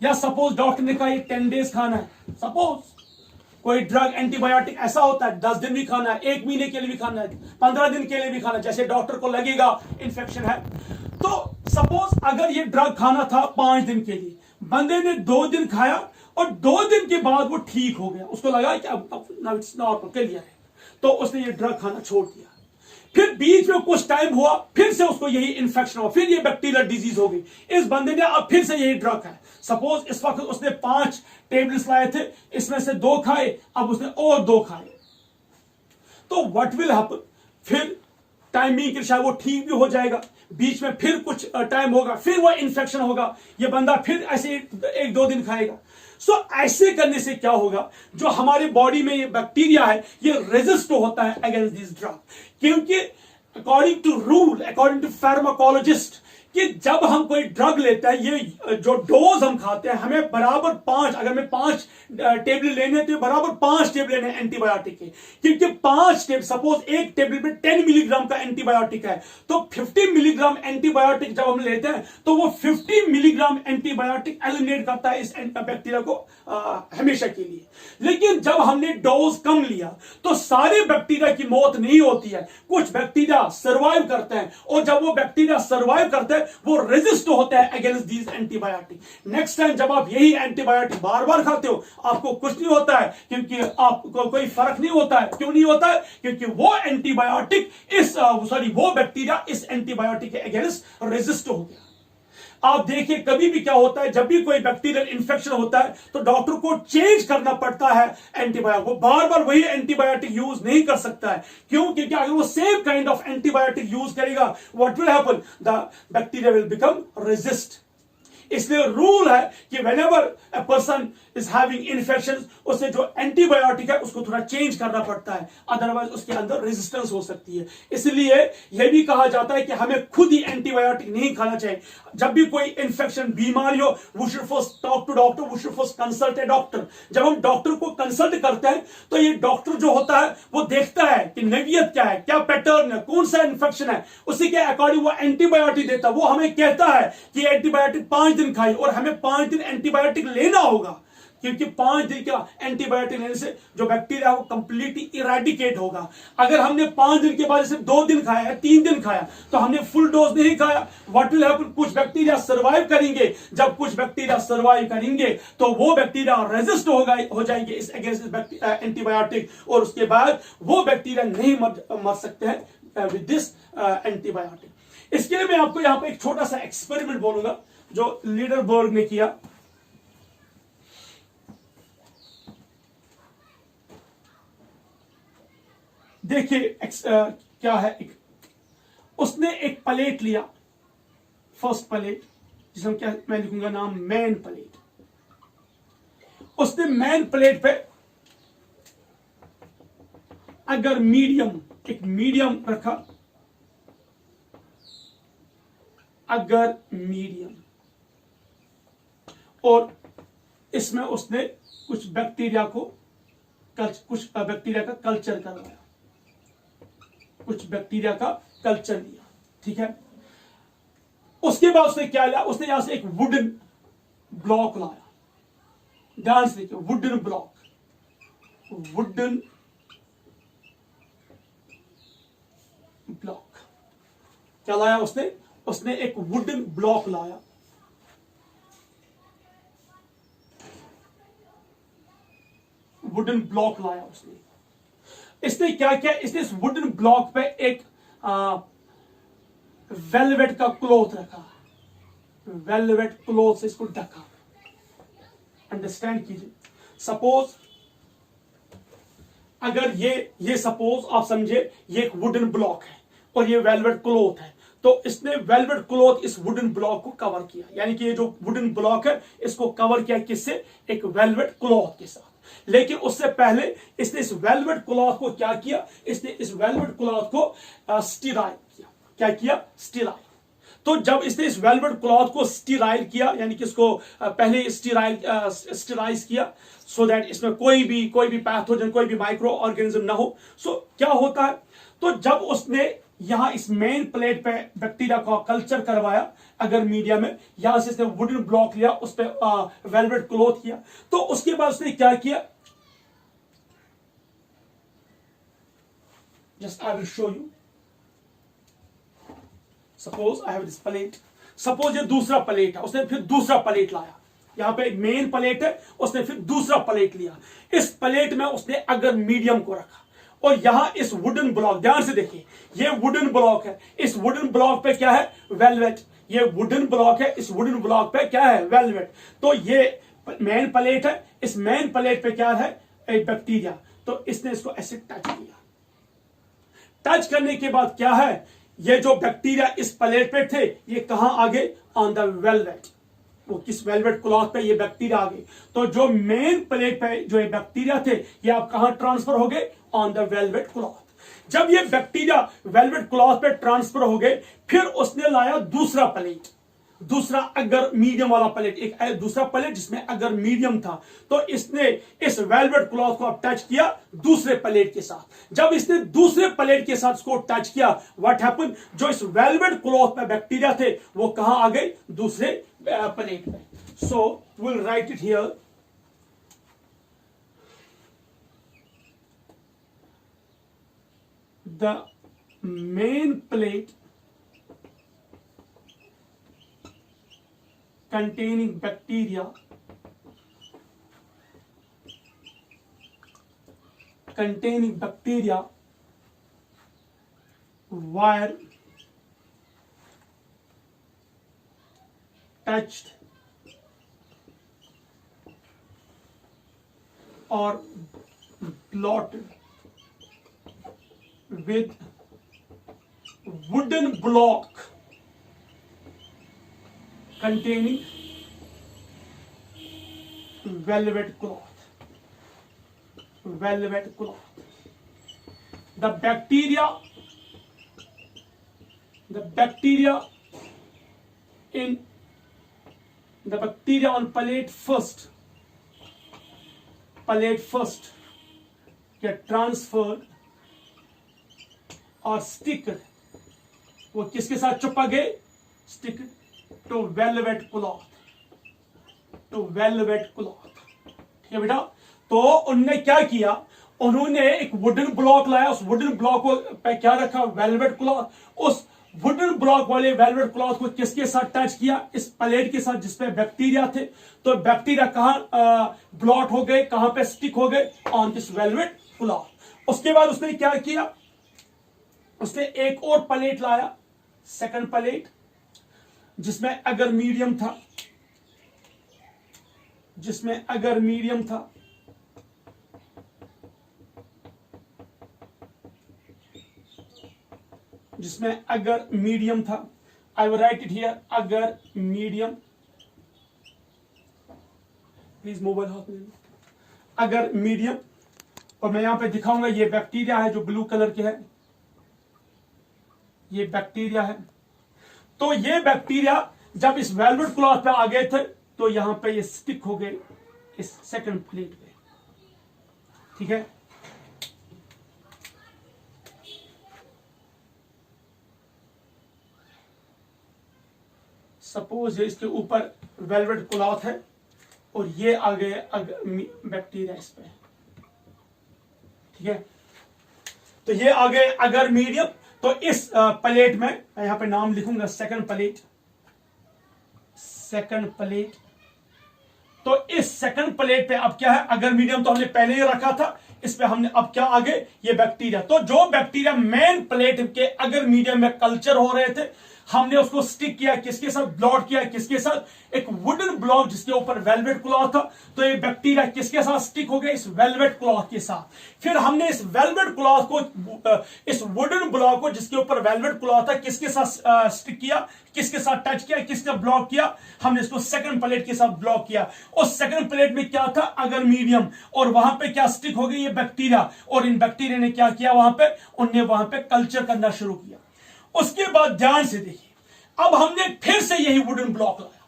या सपोज डॉक्टर ने कहा ये 10 डेज खाना है. सपोज कोई ड्रग एंटीबायोटिक ऐसा होता है 10 दिन भी खाना है, 1 महीने के लिए भी खाना है, 15 दिन के लिए भी खाना है, जैसे डॉक्टर को लगेगा इन्फेक्शन है. तो सपोज अगर ये ड्रग खाना था 5 दिन के लिए, बंदे ने 2 दिन खाया और 2 दिन के बाद वो ठीक हो गया, उसको लगा कि अब इट्स नॉर्मल कर लिया है, तो उसने ये ड्रग खाना छोड़ दिया. फिर बीच में कुछ टाइम हुआ, फिर से उसको यही इन्फेक्शन हुआ, फिर ये बैक्टीरियल डिजीज हो गई. इस बंदे ने अब फिर से यही ड्रग खाया. सपोज इस वक्त उसने 5 टेबलेट्स लाए थे, इसमें से 2 खाए, अब उसने और 2 खाए. तो व्हाट विल हैपन, फिर टाइमिंग के शायद वो ठीक भी हो जाएगा, बीच में फिर कुछ टाइम होगा, फिर वो इन्फेक्शन होगा, ये बंदा फिर ऐसे 1-2 दिन खाएगा. सो ऐसे करने से क्या होगा, जो हमारे बॉडी में ये बैक्टीरिया है ये रेजिस्ट होता है अगेंस्ट दिस ड्रग. क्योंकि according to rule, according to pharmacologist, कि जब हम कोई ड्रग लेते हैं, ये जो डोज हम खाते हैं, हमें बराबर 5, अगर मैं 5 टेबलेट लेने तो बराबर 5 टेबलेट लेने एंटीबायोटिक के. क्योंकि 5 टेबलेट, सपोज एक टेबलेट में 10 मिलीग्राम का एंटीबायोटिक है, तो 50 मिलीग्राम एंटीबायोटिक जब हम लेते हैं तो वो 50 मिलीग्राम एंटीबायोटिक एलिमिनेट करता है इस बैक्टीरिया को हमेशा के लिए. लेकिन जब हमने डोज कम लिया तो सारे बैक्टीरिया की मौत नहीं होती है, कुछ बैक्टीरिया सर्वाइव करते हैं, और जब वो बैक्टीरिया सर्वाइव करते हैं वो रेजिस्ट होता है against these antibiotic. Next time जब आप यही एंटीबायोटिक बार बार खाते हो आपको कुछ नहीं होता है, क्योंकि आपको कोई फर्क नहीं होता है. क्यों नहीं होता है, क्योंकि वो एंटीबायोटिक वो बैक्टीरिया इस एंटीबायोटिक के अगेंस्ट रेजिस्ट हो गया. आप देखिए कभी भी क्या होता है, जब भी कोई बैक्टीरियल इन्फेक्शन होता है तो डॉक्टर को चेंज करना पड़ता है एंटीबायोटिक. वो बार बार वही एंटीबायोटिक यूज नहीं कर सकता है. क्यों, क्योंकि अगर वो same kind of antibiotic use करेगा, what will happen, the bacteria will become resist. इसलिए रूल है कि whenever a person is having infection, उसे जो एंटीबायोटिक है उसको थोड़ा चेंज करना पड़ता है, अदरवाइज उसके अंदर रेजिस्टेंस हो सकती है. इसलिए यह भी कहा जाता है कि हमें खुद ही एंटीबायोटिक नहीं खाना चाहिए. जब भी कोई इन्फेक्शन, बीमारी हो, we should first talk to doctor, we should first consult a doctor. जब हम डॉक्टर को कंसल्ट करते हैं तो ये डॉक्टर जो होता है वो देखता है कि नवीयत क्या है, क्या पैटर्न है, कौन सा इन्फेक्शन है, उसी के अकॉर्डिंग वो एंटीबायोटिक देता है. वो हमें कहता है कि एंटीबायोटिक 5 दिन खाई, और हमें 5 दिन एंटीबायोटिक लेना होगा, क्योंकि 5 दिन का एंटीबायोटिक लेने से जो बैक्टीरिया वो कंप्लीटली इरेडिकेट होगा. अगर हमने 5 दिन के बाद सिर्फ 2 दिन खाया, 3 दिन खाया, तो हमने फुल डोज नहीं खाया. व्हाट विल हैपन, कुछ बैक्टीरिया सर्वाइव करेंगे. जब कुछ बैक्टीरिया सर्वाइव करेंगे तो वो बैक्टीरिया रेजिस्ट हो जाएंगे इस अगेंस्ट एंटीबायोटिक, और उसके बाद वो बैक्टीरिया नहीं मर सकते हैं विद दिस एंटीबायोटिक. इसके लिए मैं आपको यहां पर एक छोटा सा एक्सपेरिमेंट बोलूंगा जो लीडरबर्ग ने किया. देखिए क्या है, उसने एक प्लेट लिया, फर्स्ट प्लेट, जिसमें क्या मैं लिखूंगा नाम, मैन प्लेट. उसने मैन प्लेट पे अगर एक मीडियम रखा, अगर मीडियम, और इसमें उसने कुछ बैक्टीरिया का कल्चर करवाया, कुछ बैक्टीरिया का कल्चर लिया, ठीक है. उसके बाद उसने क्या लिया, उसने यहां से एक वुडन ब्लॉक लाया. ध्यान से देखिए, वुडन क्या लाया उसने? उसने एक वुडन ब्लॉक लाया, वुडन ब्लॉक लाया उसने। इसने क्या किया? इसने इस वुडन ब्लॉक पे एक वेलवेट का क्लॉथ रखा, वेलवेट क्लॉथ से इसको ढका। अंडरस्टैंड कीजिए, सपोज अगर ये सपोज आप समझे ये एक वुडन ब्लॉक है और ये वेलवेट क्लॉथ है, तो इसने वेलवेट क्लॉथ इस वुडन ब्लॉक को कवर किया, यानी कि ये जो वुडन ब्लॉक है इसको कवर किया किससे? एक वेलवेट क्लॉथ के साथ। लेकिन उससे पहले इसने इस वेलवेट क्लॉथ को क्या किया? इसने इस वेलवेट क्लॉथ को स्टीराइल किया। क्या किया? स्टीराइल। तो जब इसने इस वेलवेट क्लॉथ को स्टीराइल किया, यानी कि इसको पहले स्टीराइज किया, सो दैट इसमें कोई भी पैथोजन, कोई भी माइक्रो ऑर्गेनिज्म ना हो। सो क्या होता है? तो जब उसने यहां इस मेन प्लेट पे बैक्टीरिया का कल्चर करवाया, अगर मीडिया में, यहां से इसने वुडन ब्लॉक लिया, उस पर वेलवेट क्लॉथ किया, तो उसके बाद उसने क्या किया? Just I will show you. Suppose I have this plate, suppose ये दूसरा प्लेट है, उसने फिर दूसरा प्लेट लाया। यहां पे एक मेन प्लेट है, उसने फिर दूसरा प्लेट लिया। इस प्लेट में उसने अगर मीडियम को रखा और यहां इस वुडन ब्लॉक, ध्यान से देखिए, ये वुडन ब्लॉक है, इस वुडन ब्लॉक पे क्या है? वेलवेट। ये वुडन ब्लॉक है, इस वुडन ब्लॉक पे क्या है? वेलवेट। तो ये मेन प्लेट है, इस मेन प्लेट पे क्या है? एक बैक्टीरिया। तो इसने इसको ऐसे टच किया। टच करने के बाद क्या है? ये जो बैक्टीरिया इस प्लेट पे थे, ये कहां आ गए? On the velvet. वो किस वेलवेट क्लॉथ पे ये बैक्टीरिया आ गए। तो जो मेन प्लेट पे जो ये बैक्टीरिया थे, ये आप कहां ट्रांसफर हो गए? On the velvet cloth. जब ये बैक्टीरिया वेलवेट क्लॉथ पे ट्रांसफर हो गए, फिर उसने लाया दूसरा प्लेट, दूसरा अगर मीडियम वाला प्लेट, एक दूसरा प्लेट जिसमें अगर मीडियम था। तो इसने इस वेलवेट क्लॉथ को अब टच किया दूसरे प्लेट के साथ। जब इसने दूसरे प्लेट के साथ इसको टच किया, व्हाट हैपन? जो इस वेलवेट क्लॉथ पे बैक्टीरिया थे, वो कहां आ गए? दूसरे प्लेट पे। So will write it here. The main plate containing bacteria were touched or blotted with wooden block containing velvet cloth. The bacteria on plate first get transferred or stick, वो किसके साथ चिपक गए? स्टिक टू वेलवेट क्लॉथ, ठीक है बेटा। तो उन्होंने क्या किया? उन्होंने एक वुडन ब्लॉक लाया, उस वुडन ब्लॉक पे क्या रखा? Velvet cloth. उस वुडन ब्लॉक वाले वेलवेट क्लॉथ को किसके साथ टच किया? इस प्लेट के साथ जिसपे बैक्टीरिया थे। तो बैक्टीरिया कहां ब्लॉट हो गए? कहां पे स्टिक हो गए? On this velvet cloth. उसके बाद उसने क्या किया? उसने एक और प्लेट लाया, सेकंड प्लेट, जिसमें अगर मीडियम था, जिसमें अगर मीडियम था, I will write it here, अगर मीडियम, प्लीज मोबाइल हाथ में, अगर मीडियम, और मैं यहां पे दिखाऊंगा ये बैक्टीरिया है जो ब्लू कलर के है, ये बैक्टीरिया है। तो ये बैक्टीरिया जब इस वेलवेट क्लॉथ पे आ गए थे, तो यहां पे ये स्टिक हो गए इस सेकंड प्लेट पे, ठीक है। सपोज इसके ऊपर वेलवेट क्लॉथ है और ये आ गए बैक्टीरिया इस पे, ठीक है। तो ये आ गए अगर मीडियम, तो इस प्लेट में मैं यहां पे नाम लिखूंगा सेकंड प्लेट, सेकंड प्लेट। तो इस सेकंड प्लेट पे अब क्या है, अगर मीडियम तो हमने पहले ही रखा था, इस पे हमने अब क्या आगे ये बैक्टीरिया। तो जो बैक्टीरिया मेन प्लेट के अगर मीडियम में कल्चर हो रहे थे, हमने उसको स्टिक किया किसके साथ, ब्लॉट किया किसके साथ, एक वुडन ब्लॉक जिसके ऊपर वेलवेट क्लॉथ था। तो ये बैक्टीरिया किसके साथ स्टिक हो गया, इस वेलवेट क्लॉथ के साथ। फिर हमने इस वेलवेट क्लॉथ को, इस वुडन ब्लॉक को जिसके ऊपर वेलवेट क्लॉथ था, किसके साथ स्टिक किया, किसके साथ टच किया, किसका ब्लॉक किया, हमने इसको सेकंड प्लेट के साथ ब्लॉक किया। उस सेकंड प्लेट में क्या था, अगर मीडियम, और वहां पे क्या स्टिक हो गई ये बैक्टीरिया, और इन बैक्टीरिया ने क्या किया वहां पे, उनने वहां पे कल्चर करना शुरू किया। उसके बाद ध्यान से देखिए, अब हमने फिर से यही वुडन ब्लॉक लाया,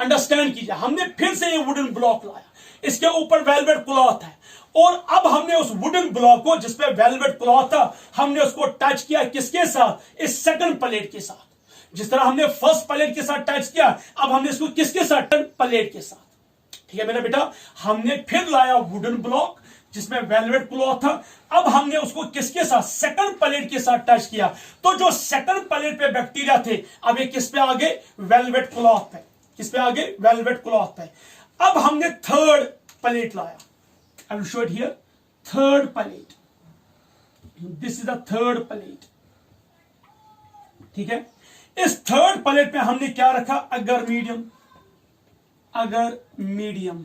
अंडरस्टैंड कीजिए, हमने फिर से ये वुडन ब्लॉक लाया, इसके ऊपर वेलवेट क्लॉथ है, और अब हमने उस वुडन ब्लॉक को जिसपे वेलवेट क्लॉथ था, हमने उसको टच किया किसके साथ, इस सेकंड प्लेट के साथ। जिस तरह हमने फर्स्ट प्लेट के साथ टच किया, अब हमने इसको किसके साथ, प्लेट के साथ। ठीक है मेरा बेटा, हमने फिर लाया वुडन ब्लॉक जिसमें वेलवेट क्लॉथ था, अब हमने उसको किसके साथ, सेकंड प्लेट के साथ टच किया। तो जो सेकंड प्लेट पे बैक्टीरिया थे, अब ये किस पे आ गए, वेलवेट क्लॉथ पे, किस पे आ गए, वेलवेट क्लॉथ पे। अब हमने थर्ड प्लेट लाया, आई will show it here, third plate, this is the third plate. ठीक है, इस थर्ड प्लेट पे हमने क्या रखा, अगर मीडियम, अगर मीडियम,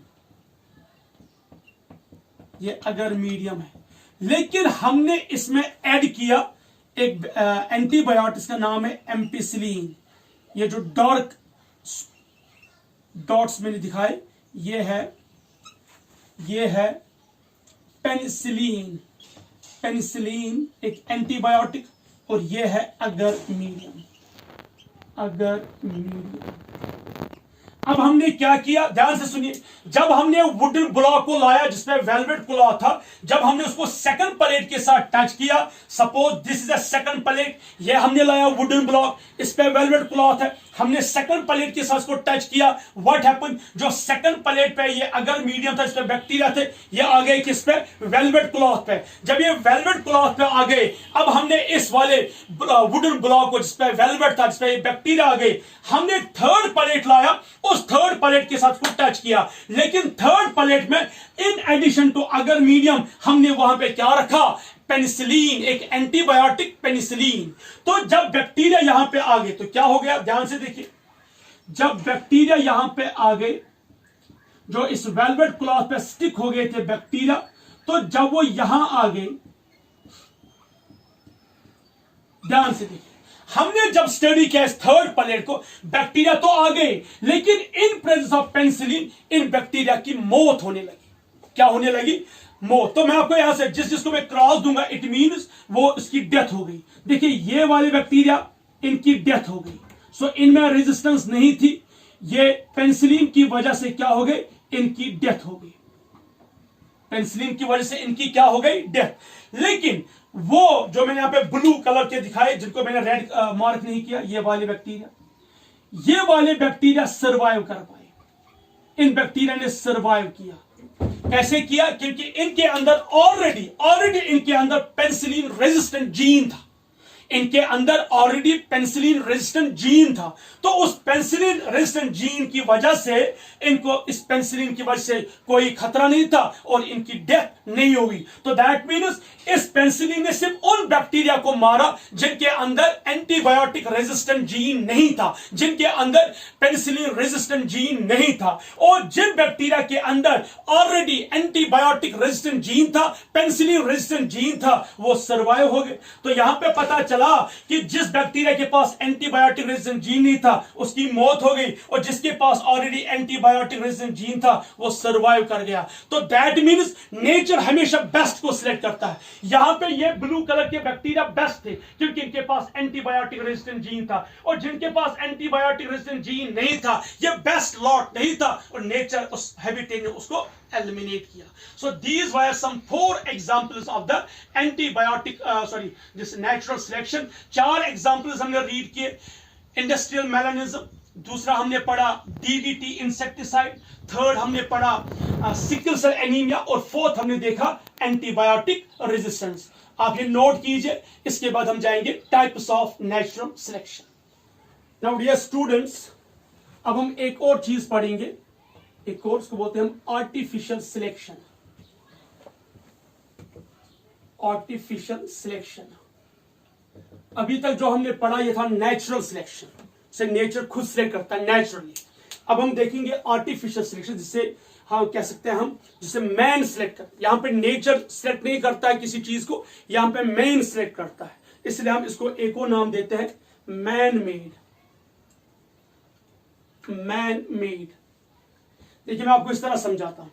ये अगर मीडियम है, लेकिन हमने इसमें ऐड किया एक एंटीबायोटिक्स का नाम है एम्पिसिलिन। ये जो डार्क डॉट्स मैंने दिखाए, ये है पेनिसिलिन, पेनिसिलिन एक एंटीबायोटिक, और ये है अगर मीडियम, अगर मीडियम। अब हमने क्या किया, ध्यान से सुनिए, जब हमने वुडन ब्लॉक को लाया जिसमें वेलवेट क्लॉथ था, जब हमने उसको सेकंड प्लेट के साथ टच किया, suppose this is a second plate, ये हमने लाया वुडन ब्लॉक, इस पे वेलवेट क्लॉथ है, हमने सेकंड प्लेट के साथ उसको टच किया, व्हाट हैपन, जो सेकंड प्लेट पे ये अगर मीडियम था, इस पे बैक्टीरिया थे, ये आ गए किस पे, वेलवेट क्लॉथ पे। जब ये वेलवेट क्लॉथ पे आ गए, अब हमने इस वाले वुडन ब्लॉक को जिसपे वेलवेट था, जिसपे बैक्टीरिया आ गए, हमने थर्ड प्लेट लाया, उस थर्ड प्लेट के साथ उसको टच किया, लेकिन थर्ड प्लेट में इन एडिशन टू अगर मीडियम हमने वहां पे क्या रखा, पेनिसिलिन, एक एंटीबायोटिक पेनिसिलिन। तो जब बैक्टीरिया यहां पे आ गए तो क्या हो गया, ध्यान से देखिए, जब बैक्टीरिया यहां पे आ गए, जो इस वेलवेट क्लॉथ पे स्टिक हो गए थे बैक्टीरिया, तो जब वो यहां आ गए, ध्यान से देखिए, हमने जब स्टडी किया इस थर्ड प्लेट को, बैक्टीरिया तो आ गए, लेकिन in presence of penicillin in bacteria की मौत होने लगी। क्या होने लगी, मौत। तो मैं आपको यहां से जिसको मैं क्रॉस दूंगा, इट मींस वो इसकी डेथ हो गई। देखिए ये वाले बैक्टीरिया, इनकी डेथ हो गई, सो इनमें रेजिस्टेंस नहीं थी, ये पेनिसिलिन की वजह से क्या हो गई, इनकी डेथ हो गई, पेनिसिलिन की वजह से इनकी क्या हो गई, डेथ। लेकिन वो जो मैंने यहां पे ब्लू कलर के दिखाए, जिनको मैंने रेड मार्क नहीं किया, ये वाले बैक्टीरिया सर्वाइव कर पाए। इन बैक्टीरिया ने सर्वाइव किया। कैसे किया, क्योंकि इनके अंदर ऑलरेडी इनके अंदर पेनिसिलिन रेजिस्टेंट जीन था, इनके अंदर ऑलरेडी पेनिसिलिन रेजिस्टेंट जीन था। तो उस पेनिसिलिन रेजिस्टेंट जीन की वजह से इनको, इस पेनिसिलिन की वजह से कोई खतरा नहीं था और इनकी डेथ नहीं होगी। तो दैट मीन्स इस पेनिसिलिन ने सिर्फ उन बैक्टीरिया को मारा जिनके अंदर एंटीबायोटिक रेजिस्टेंट जीन नहीं था, जिनके अंदर पेनिसिलिन रेजिस्टेंट जीन नहीं था। और जिन बैक्टीरिया के अंदर ऑलरेडी एंटीबायोटिक रेजिस्टेंट जीन था, पेनिसिलिन रेजिस्टेंट जीन था, वो सर्वाइव हो गए। तो यहां पे पता चला कि जिस बैक्टीरिया के पास एंटीबायोटिक रेजिस्टेंट जीन नहीं था उसकी मौत हो गई, और जिसके पास ऑलरेडी एंटीबायोटिक रेजिस्टेंट जीन था वो सर्वाइव कर गया। तो दैट मींस नेचर हमेशा बेस्ट को सिलेक्ट करता है। यहां पे ये ब्लू कलर के बैक्टीरिया बेस्ट थे क्योंकि इनके पास एंटीबायोटिक रेजिस्टेंट जीन था, और जिनके पास एंटीबायोटिक रेजिस्टेंट जीन नहीं था, ये बेस्ट लॉट नहीं था, और नेचर उस हैबिटेट ने उसको eliminate किया। So these were some 4 examples of the antibiotic this natural selection। 4 examples हमने रीड किए, इंडस्ट्रियल मेलानिज्म, दूसरा हमने पढ़ा डीडीटी इंसेक्टिसाइड, थर्ड हमने पढ़ा सिकल सेल एनीमिया, और फोर्थ हमने देखा एंटीबायोटिक रेजिस्टेंस। आप ये नोट कीजिए। इसके बाद हम जाएंगे types of natural selection. Now dear students, अब हम एक और चीज पढ़ेंगे, एक कोर्स को बोलते हैं हम आर्टिफिशियल सिलेक्शन। आर्टिफिशियल सिलेक्शन, अभी तक जो हमने पढ़ा ये था नेचुरल सिलेक्शन, से नेचर खुद सिलेक्ट करता है नेचुरली। अब हम देखेंगे आर्टिफिशियल सिलेक्शन, जिससे हाँ कह सकते हैं हम, जिसे मैन सिलेक्ट करता है। यहां पे नेचर सिलेक्ट नहीं करता है किसी चीज को, यहां पे मैन सिलेक्ट करता है, इसलिए हम इसको एक और नाम देते हैं मैन मेड। मैन मेड, देखिए मैं आपको इस तरह समझाता हूं।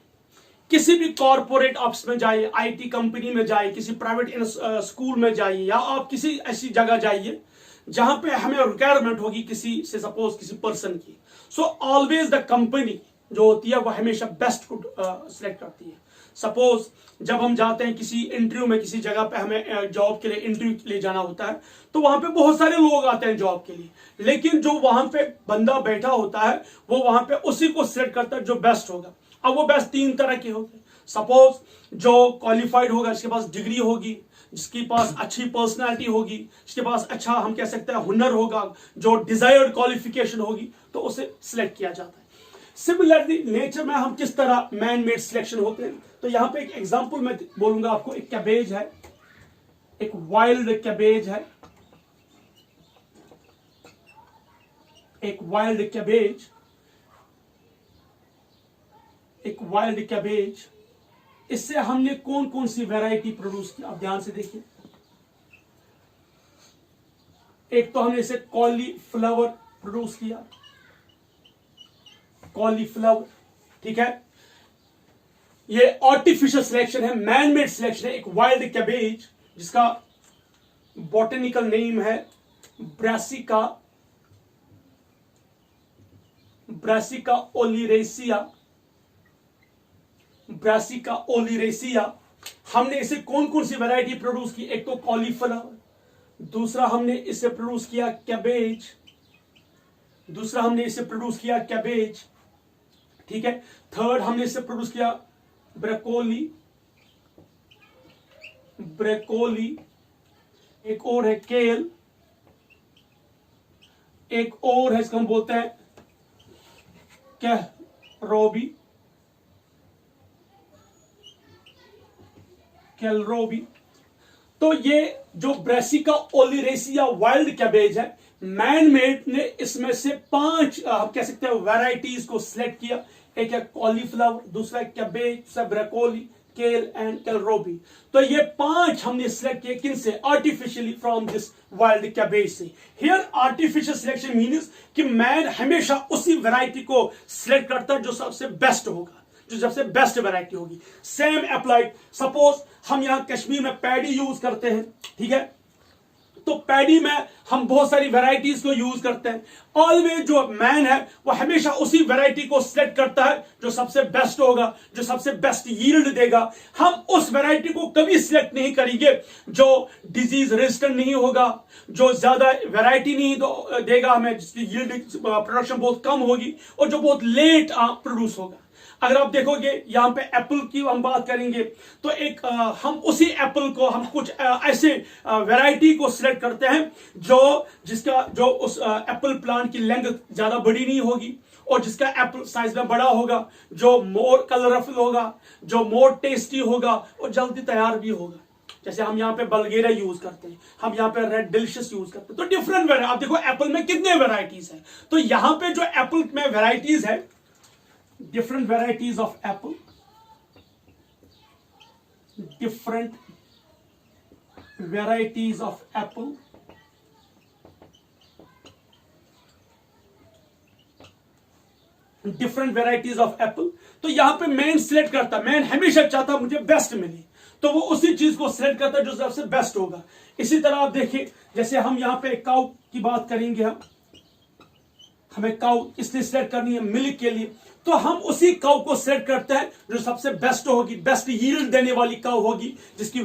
किसी भी कॉर्पोरेट ऑफिस में जाइए, आईटी कंपनी में जाइए, किसी प्राइवेट स्कूल में जाइए, या आप किसी ऐसी जगह जाइए जहां पे हमें रिक्वायरमेंट होगी किसी से, सपोज किसी पर्सन की, सो ऑलवेज द कंपनी जो होती है वो हमेशा बेस्ट को सिलेक्ट करती है। सपोज जब हम जाते हैं किसी इंटरव्यू में, किसी जगह पे हमें जॉब के लिए इंटरव्यू के लिए जाना होता है, तो वहां पे बहुत सारे लोग आते हैं जॉब के लिए, लेकिन जो वहां पे बंदा बैठा होता है वो वहां पे उसी को सिलेक्ट करता है जो बेस्ट होगा। अब वो बेस्ट तीन तरह के होते हैं। सपोज जो क्वालिफाइड होगा, जिसके पास डिग्री होगी, जिसके पास अच्छी पर्सनालिटी होगी, जिसके पास अच्छा हम कह सकते हैं हुनर होगा, जो डिजायर्ड क्वालिफिकेशन होगी, तो उसे सिलेक्ट किया जाता है। सिमिलरली नेचर में हम किस तरह मैन मेड सिलेक्शन होते हैं, तो यहां पे एक एग्जांपल मैं बोलूंगा आपको। एक कैबेज है, एक वाइल्ड कैबेज है, एक वाइल्ड कैबेज, एक वाइल्ड कैबेज, इससे हमने कौन कौन सी वैरायटी प्रोड्यूस की, आप ध्यान से देखिए। एक तो हमने इसे कॉलीफ्लावर प्रोड्यूस किया, कॉलीफ्लावर, ठीक है। ये आर्टिफिशियल सिलेक्शन है, मैन मेड सिलेक्शन है। एक वाइल्ड कैबेज जिसका बॉटनिकल नेम है brassica, brassica oleracea, brassica oleracea. हमने इसे कौन कौन सी वैरायटी प्रोड्यूस की, एक तो कॉलीफ्लावर, दूसरा हमने इसे प्रोड्यूस किया कैबेज, दूसरा हमने इसे प्रोड्यूस किया कैबेज, ठीक है। थर्ड हमने इसे प्रोड्यूस किया ब्रोकोली, ब्रोकोली, एक और है केल, एक और है इसको हम बोलते हैं कैलरोबी, कैलरोबी। तो ये जो ब्रासिका ओलिरेसिया वाइल्ड कैबेज है, मैन मेड ने इसमें से 5 हम कह सकते हैं वैरायटीज को सिलेक्ट किया। एक है कॉलीफ्लावर, दूसरा है कैबेज, दूसरा ब्रोकोली, केल एंड कैलरोबी। तो ये 5 हमने सिलेक्ट किए किनसे, artificially from this wild cabbage से। हियर आर्टिफिशियल सिलेक्शन मीन्स कि मैन हमेशा उसी वैरायटी को सिलेक्ट करता है जो सबसे बेस्ट होगा, जो सबसे बेस्ट वैरायटी होगी। सेम अप्लाइड, सपोज हम यहां कश्मीर में पैडी यूज करते हैं, ठीक है, तो पैडी में हम बहुत सारी वैरायटीज को यूज करते हैं। ऑलवेज जो मैन है वो हमेशा उसी वैरायटी को सिलेक्ट करता है जो सबसे बेस्ट होगा, जो सबसे बेस्ट यील्ड देगा। हम उस वैरायटी को कभी सिलेक्ट नहीं करेंगे जो डिजीज रेजिस्टेंट नहीं होगा, जो ज्यादा वैरायटी नहीं देगा हमें, जिसकी यील्ड प्रोडक्शन बहुत कम होगी, और जो बहुत लेट प्रोड्यूस होगा। अगर आप देखोगे यहां पे एप्पल की हम बात करेंगे, तो एक हम उसी एप्पल को हम कुछ ऐसे वैरायटी को सिलेक्ट करते हैं जो उस एप्पल प्लांट की लेंथ ज्यादा बड़ी नहीं होगी, और जिसका एप्पल साइज में बड़ा होगा, जो मोर कलरफुल होगा, जो मोर टेस्टी होगा, और जल्दी तैयार भी होगा। जैसे हम यहाँ पे बल्गेरिया यूज करते हैं, हम यहाँ पे रेड डिलिशियस यूज करते हैं, तो डिफरेंट वैरायटी। आप देखो एप्पल में कितने वैरायटीज है, तो यहां पे जो एप्पल में वैरायटीज है, different varieties of apple, different varieties of apple, different varieties of apple। तो यहां पे मैन सिलेक्ट करता, मैन हमेशा चाहता मुझे बेस्ट मिले, तो वो उसी चीज को सिलेक्ट करता है जो सबसे बेस्ट होगा। इसी तरह आप देखिए, जैसे हम यहां पे काउ की बात करेंगे, हमें काउ इसलिए सिलेक्ट करनी है मिल्क के लिए, तो हम उसी काउ को सिलेक्ट करते हैं जो सबसे बेस्ट होगी, बेस्ट यील्ड देने वाली काउ होगी, जिसकी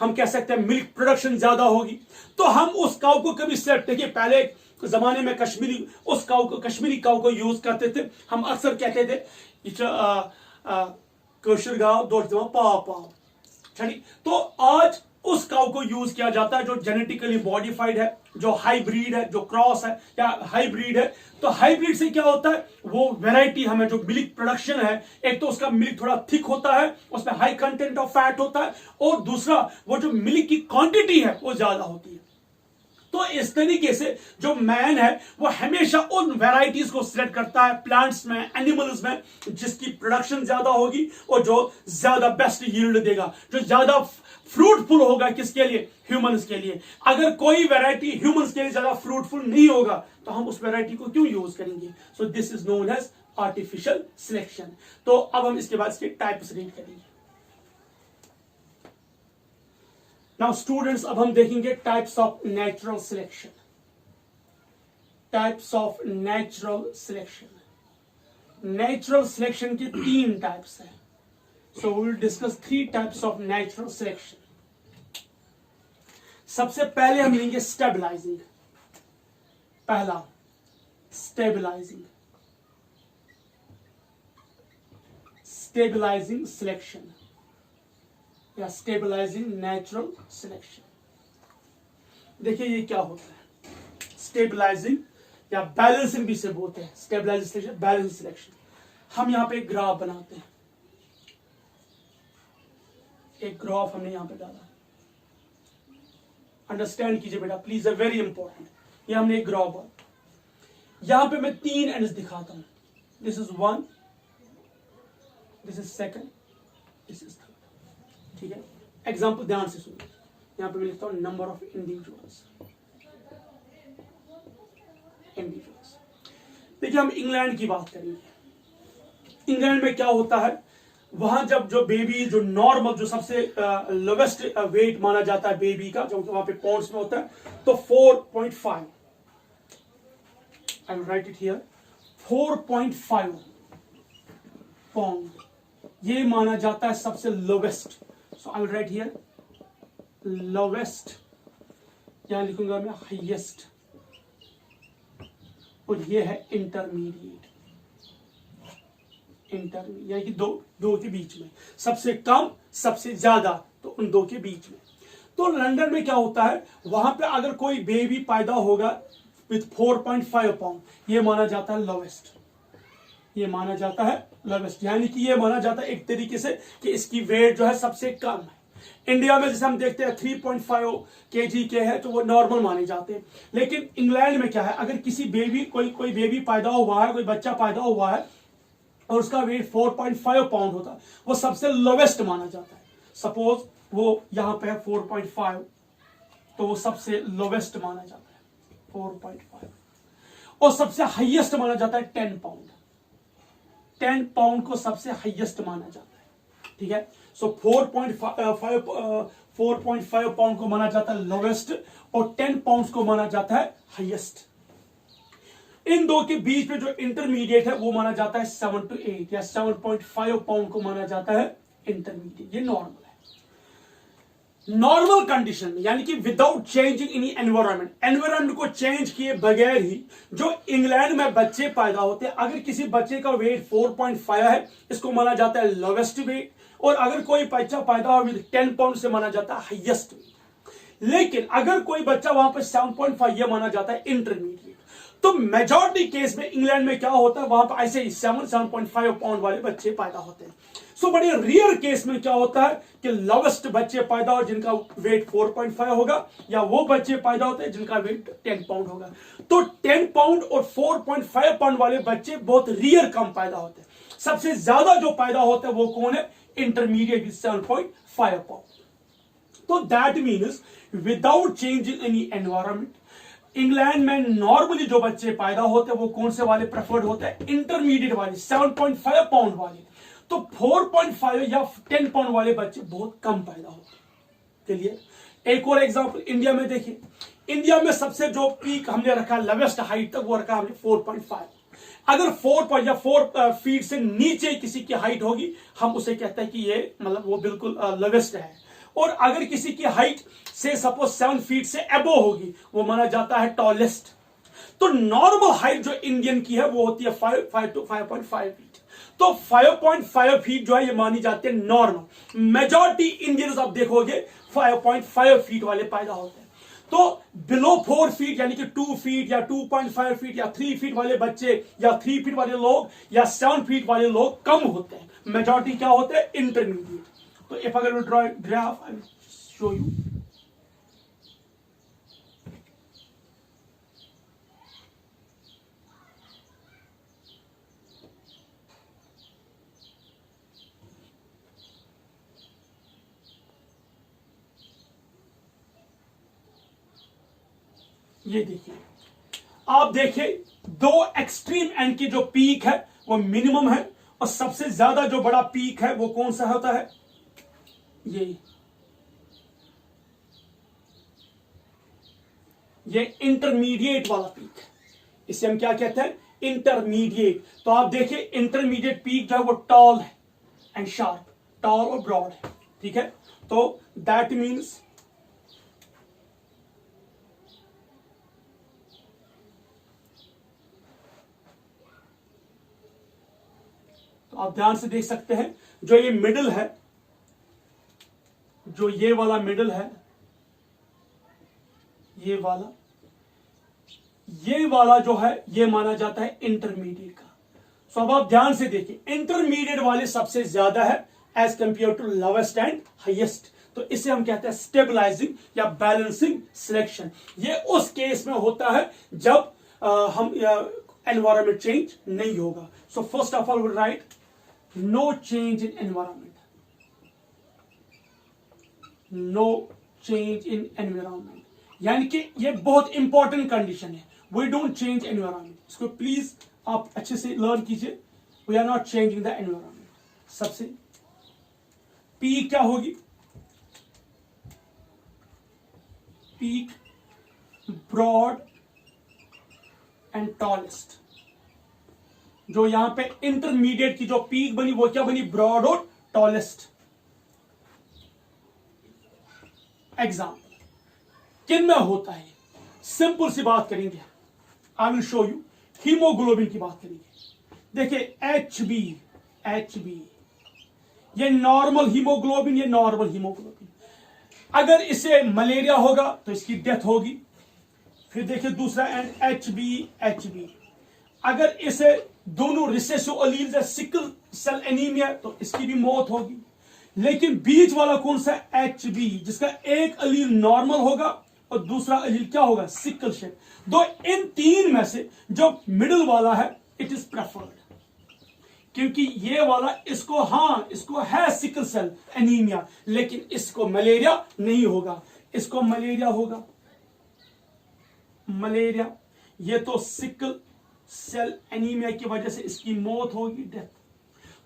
हम कह सकते हैं मिल्क प्रोडक्शन ज्यादा होगी। तो हम उस काउ को कभी सिलेक्ट, देखिए पहले जमाने में कश्मीरी उस काऊ को कश्मीरी काऊ को यूज करते थे। हम अक्सर कहते थे कशर गाँव दौड़ पाव पाव छड़ी। तो आज उस काऊ को यूज किया जाता है जो जेनेटिकली मॉडिफाइड है, जो हाइब्रिड है, जो क्रॉस है या हाइब्रिड है। तो हाइब्रिड से क्या होता है, वो वैरायटी हमें जो मिल्क प्रोडक्शन है, एक तो उसका मिल्क थोड़ा थिक होता है, उसमें हाई कंटेंट ऑफ फैट होता है, और दूसरा वो जो मिल्क की क्वांटिटी है वो ज्यादा होती है। तो इस तरीके से जो मैन है वो हमेशा उन वैरायटीज को सिलेक्ट करता है प्लांट्स में, एनिमल्स में, जिसकी प्रोडक्शन ज्यादा होगी और जो ज्यादा बेस्ट यील्ड देगा, जो ज्यादा फ्रूटफुल होगा। किसके लिए? ह्यूमंस के लिए। अगर कोई वैरायटी ह्यूमंस के लिए ज्यादा फ्रूटफुल नहीं होगा तो हम उस वैरायटी को क्यों यूज करेंगे? So this is known as artificial selection. तो अब हम इसके बाद इसके टाइप्स रीड करेंगे। नाउ स्टूडेंट्स, अब हम देखेंगे types of natural selection. Types of natural selection. Natural selection के 3 टाइप्स हैं। So we will discuss 3 types of natural selection. सबसे पहले हम लेंगे स्टेबलाइजिंग। पहला स्टेबलाइजिंग, स्टेबलाइजिंग सिलेक्शन या स्टेबलाइजिंग नेचुरल सिलेक्शन। देखिए ये क्या होता है। स्टेबलाइजिंग या बैलेंसिंग भी से बोलते हैं। Stabilising selection, balancing selection. हम यहां पे एक ग्राफ बनाते हैं। एक ग्राफ हमने यहां पे डाला, अंडरस्टैंड कीजिए बेटा प्लीज, है वेरी इंपॉर्टेंट। ये हमने एक ग्राफ बनाया, यहां पे मैं 3 एंड्स दिखाता हूं। This is 1, this is 2, this is 3। ठीक है, एग्जाम्पल ध्यान से सुनिए। यहां पे मैं लिखता हूं नंबर ऑफ इंडिविजुअल्स। देखिए हम इंग्लैंड की बात करेंगे। इंग्लैंड में क्या होता है, वहां जब जो बेबी जो नॉर्मल जो सबसे लोवेस्ट वेट माना जाता है बेबी का, जो वहां पे पाउंड्स में होता है, तो 4.5, I will write it here, 4.5 pound ये माना जाता है सबसे lowest. So I will write here lowest, यहां लिखूंगा मैं हाईएस्ट, और ये है इंटरमीडिएट। यानी कि दो के बीच में, सबसे कम सबसे ज्यादा, तो उन 2 के बीच में। तो लंदन में क्या होता है, वहां पे अगर कोई बेबी पैदा होगा विथ 4.5 पाउंड, ये माना जाता है लोवेस्ट। ये माना जाता है लोवेस्ट, यानी कि ये माना जाता है एक तरीके से कि इसकी वेट जो है सबसे कम है। इंडिया में जैसे हम देखते हैं 3.5 kg के है तो वो नॉर्मल माने जाते हैं। लेकिन इंग्लैंड में क्या है, अगर किसी बेबी कोई बेबी पैदा हुआ है, कोई बच्चा पैदा हुआ है और उसका वेट 4.5 पाउंड होता है, वो सबसे लोवेस्ट माना जाता है। सपोज वो यहां पे है 4.5, तो वो सबसे लोवेस्ट माना जाता है 4.5। और सबसे हाईएस्ट माना जाता है 10 पाउंड। 10 पाउंड को सबसे हाईएस्ट माना जाता है। ठीक है, सो 4.5 पाउंड को माना जाता है लोवेस्ट और 10 पाउंड को माना जाता है हाईएस्ट। इन 2 के बीच में जो इंटरमीडिएट है वो माना जाता है 7 to 8 या 7.5 पाउंड को माना जाता है इंटरमीडिएट। ये नॉर्मल है। नॉर्मल कंडीशन में, यानी कि विदाउट चेंजिंग एनी एनवायरमेंट को चेंज किए बगैर ही जो इंग्लैंड में बच्चे पैदा होते हैं, अगर किसी बच्चे का वेट 4.5 है, इसको माना जाता है लोवेस्ट वेट, और अगर कोई बच्चा पैदा हो 10 पाउंड से माना जाता है हाईएस्ट वेट। लेकिन अगर कोई बच्चा वहां पर 7.5, यह माना जाता है इंटरमीडिएट। तो मेजॉरिटी केस में इंग्लैंड में क्या होता है, वहां पर ऐसे ही 7.5 पाउंड वाले बच्चे पैदा होते हैं। सो बड़े रियर केस में क्या होता है कि लोवेस्ट बच्चे पैदा हो जिनका वेट 4.5 होगा, या वो बच्चे पैदा होते हैं जिनका वेट 10 पाउंड होगा। तो 10 पाउंड और 4.5 पाउंड वाले बच्चे बहुत रियर कम पैदा होते हैं। सबसे ज्यादा जो पैदा होते हैं वो कौन है, इंटरमीडिएट 7.5 पाउंड। तो that means without changing any environment, England में नॉर्मली जो बच्चे पैदा होते हैं वो कौन से वाले प्रेफर्ड होते हैं, इंटरमीडिएट वाले 7.5 पाउंड वाले। तो 4.5 या 10 पाउंड वाले बच्चे बहुत कम पैदा होते हैं। चलिए एक और एग्जांपल इंडिया में देखिए। इंडिया में सबसे जो पीक हमने रखा लोवेस्ट हाइट तक वो रखा हमने 4.5। अगर 4 फीट से नीचे किसी की हाइट होगी, हम उसे कहते हैं कि ये मतलब वो बिल्कुल लोवेस्ट है। और अगर किसी की हाइट से सपोज 7 फीट से अबो होगी, वो माना जाता है टॉलेस्ट। तो नॉर्मल हाइट जो इंडियन की है वो होती है 5 to 5.5 फीट। तो 5.5 फीट जो है ये मानी जाती है नॉर्मल। मेजॉरिटी इंडियंस आप देखोगे 5.5 फीट वाले पैदा होते हैं। तो बिलो 4 फीट यानी कि 2 फीट या 2.5 फीट या 3 फीट वाले बच्चे या 3 फीट वाले लोग या 7 फीट वाले लोग कम होते हैं। मेजॉरिटी क्या होते हैं? इंटरमीडिएट। तो इफ अगर we draw graph I will show you. ये देखिए, आप देखिए दो एक्सट्रीम एंड की जो पीक है वो मिनिमम है, और सबसे ज्यादा जो बड़ा पीक है वो कौन सा होता है? ये इंटरमीडिएट वाला पीक। इसे हम क्या कहते हैं? इंटरमीडिएट। तो आप देखिए इंटरमीडिएट पीक जो है वो टॉल है एंड शार्प, टॉल और ब्रॉड है, ठीक है। तो दैट मीन्स तो आप ध्यान से देख सकते हैं जो ये मिडिल है, जो ये वाला मिडिल है, ये वाला जो है ये माना जाता है इंटरमीडिएट का। सो अब आप ध्यान से देखिए इंटरमीडिएट वाले सबसे ज्यादा है as compare to lowest and highest. तो इसे हम कहते हैं स्टेबलाइजिंग या बैलेंसिंग सिलेक्शन। ये उस केस में होता है जब हम एनवायरमेंट चेंज नहीं होगा। So first of all we write no change in environment, no change in environment, यानी कि ये बहुत इंपॉर्टेंट कंडीशन है। We don't change environment. इसको प्लीज आप अच्छे से लर्न कीजिए। We are not changing the environment. सबसे पीक क्या होगी? Peak broad and tallest. जो यहां पे इंटरमीडिएट की जो पीक बनी वो क्या बनी? ब्रॉड और टॉलेस्ट। एग्जाम्पल किन में होता है? सिंपल सी बात करेंगे, आई विल शो यू। हीमोग्लोबिन की बात करेंगे। देखिए HB ये नॉर्मल हीमोग्लोबिन, ये नॉर्मल हीमोग्लोबिन। अगर इसे मलेरिया होगा तो इसकी डेथ होगी। फिर देखिए दूसरा एंड HB अगर इसे दोनों रिसेसिव एलील्स है, सिकल सेल एनीमिया, तो इसकी भी मौत होगी। लेकिन बीच वाला कौन सा? HB जिसका एक एलील नॉर्मल होगा और दूसरा एलील क्या होगा? Sickle shape. दो इन तीन में से जो मिडिल वाला है इट इज प्रेफर्ड, क्योंकि ये वाला इसको है सिकल सेल एनीमिया, लेकिन इसको मलेरिया नहीं होगा। इसको मलेरिया होगा, मलेरिया। ये तो सिकल सेल एनीमिया की वजह से इसकी मौत होगी, डेथ।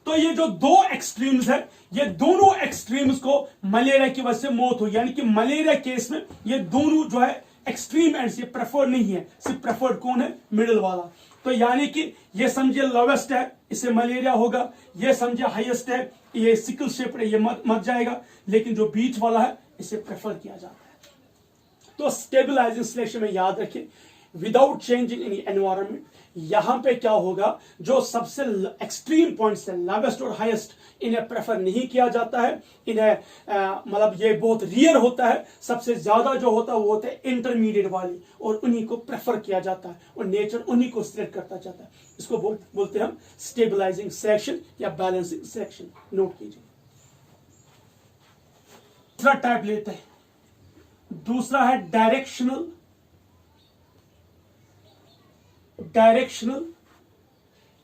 तो ये जो दो एक्सट्रीम्स है, ये दोनों एक्सट्रीम्स को मलेरिया की वजह से मौत होगी। यानी कि मलेरिया केस में ये दोनों जो है एक्सट्रीम एंड से प्रेफर्ड नहीं है। सिर्फ प्रेफर्ड कौन है? मिडिल वाला। तो यानी कि ये समझिए लोवेस्ट है, इसे मलेरिया होगा। ये समझिए हाईएस्ट है, ये सिकल शेप है, ये मर जाएगा। लेकिन जो बीच वाला है इसे प्रेफर किया जाता है। तो स्टेबलाइजिंग सिलेक्शन में याद रखें विदाउट चेंजिंग एनी एनवायरमेंट। यहां पे क्या होगा? जो सबसे एक्सट्रीम पॉइंट्स है, लोवेस्ट और हाईएस्ट, इन्हें प्रेफर नहीं किया जाता है। इन्हें मतलब ये बहुत रियर होता है। सबसे ज्यादा जो होता है वो होता है इंटरमीडिएट वाली, और उन्हीं को प्रेफर किया जाता है और नेचर उन्हीं को सिलेक्ट करता जाता है। इसको बोलते हैं हम स्टेबलाइजिंग सिलेक्शन या बैलेंसिंग सिलेक्शन। नोट कीजिए। दूसरा टाइप लेते हैं, दूसरा है डायरेक्शनल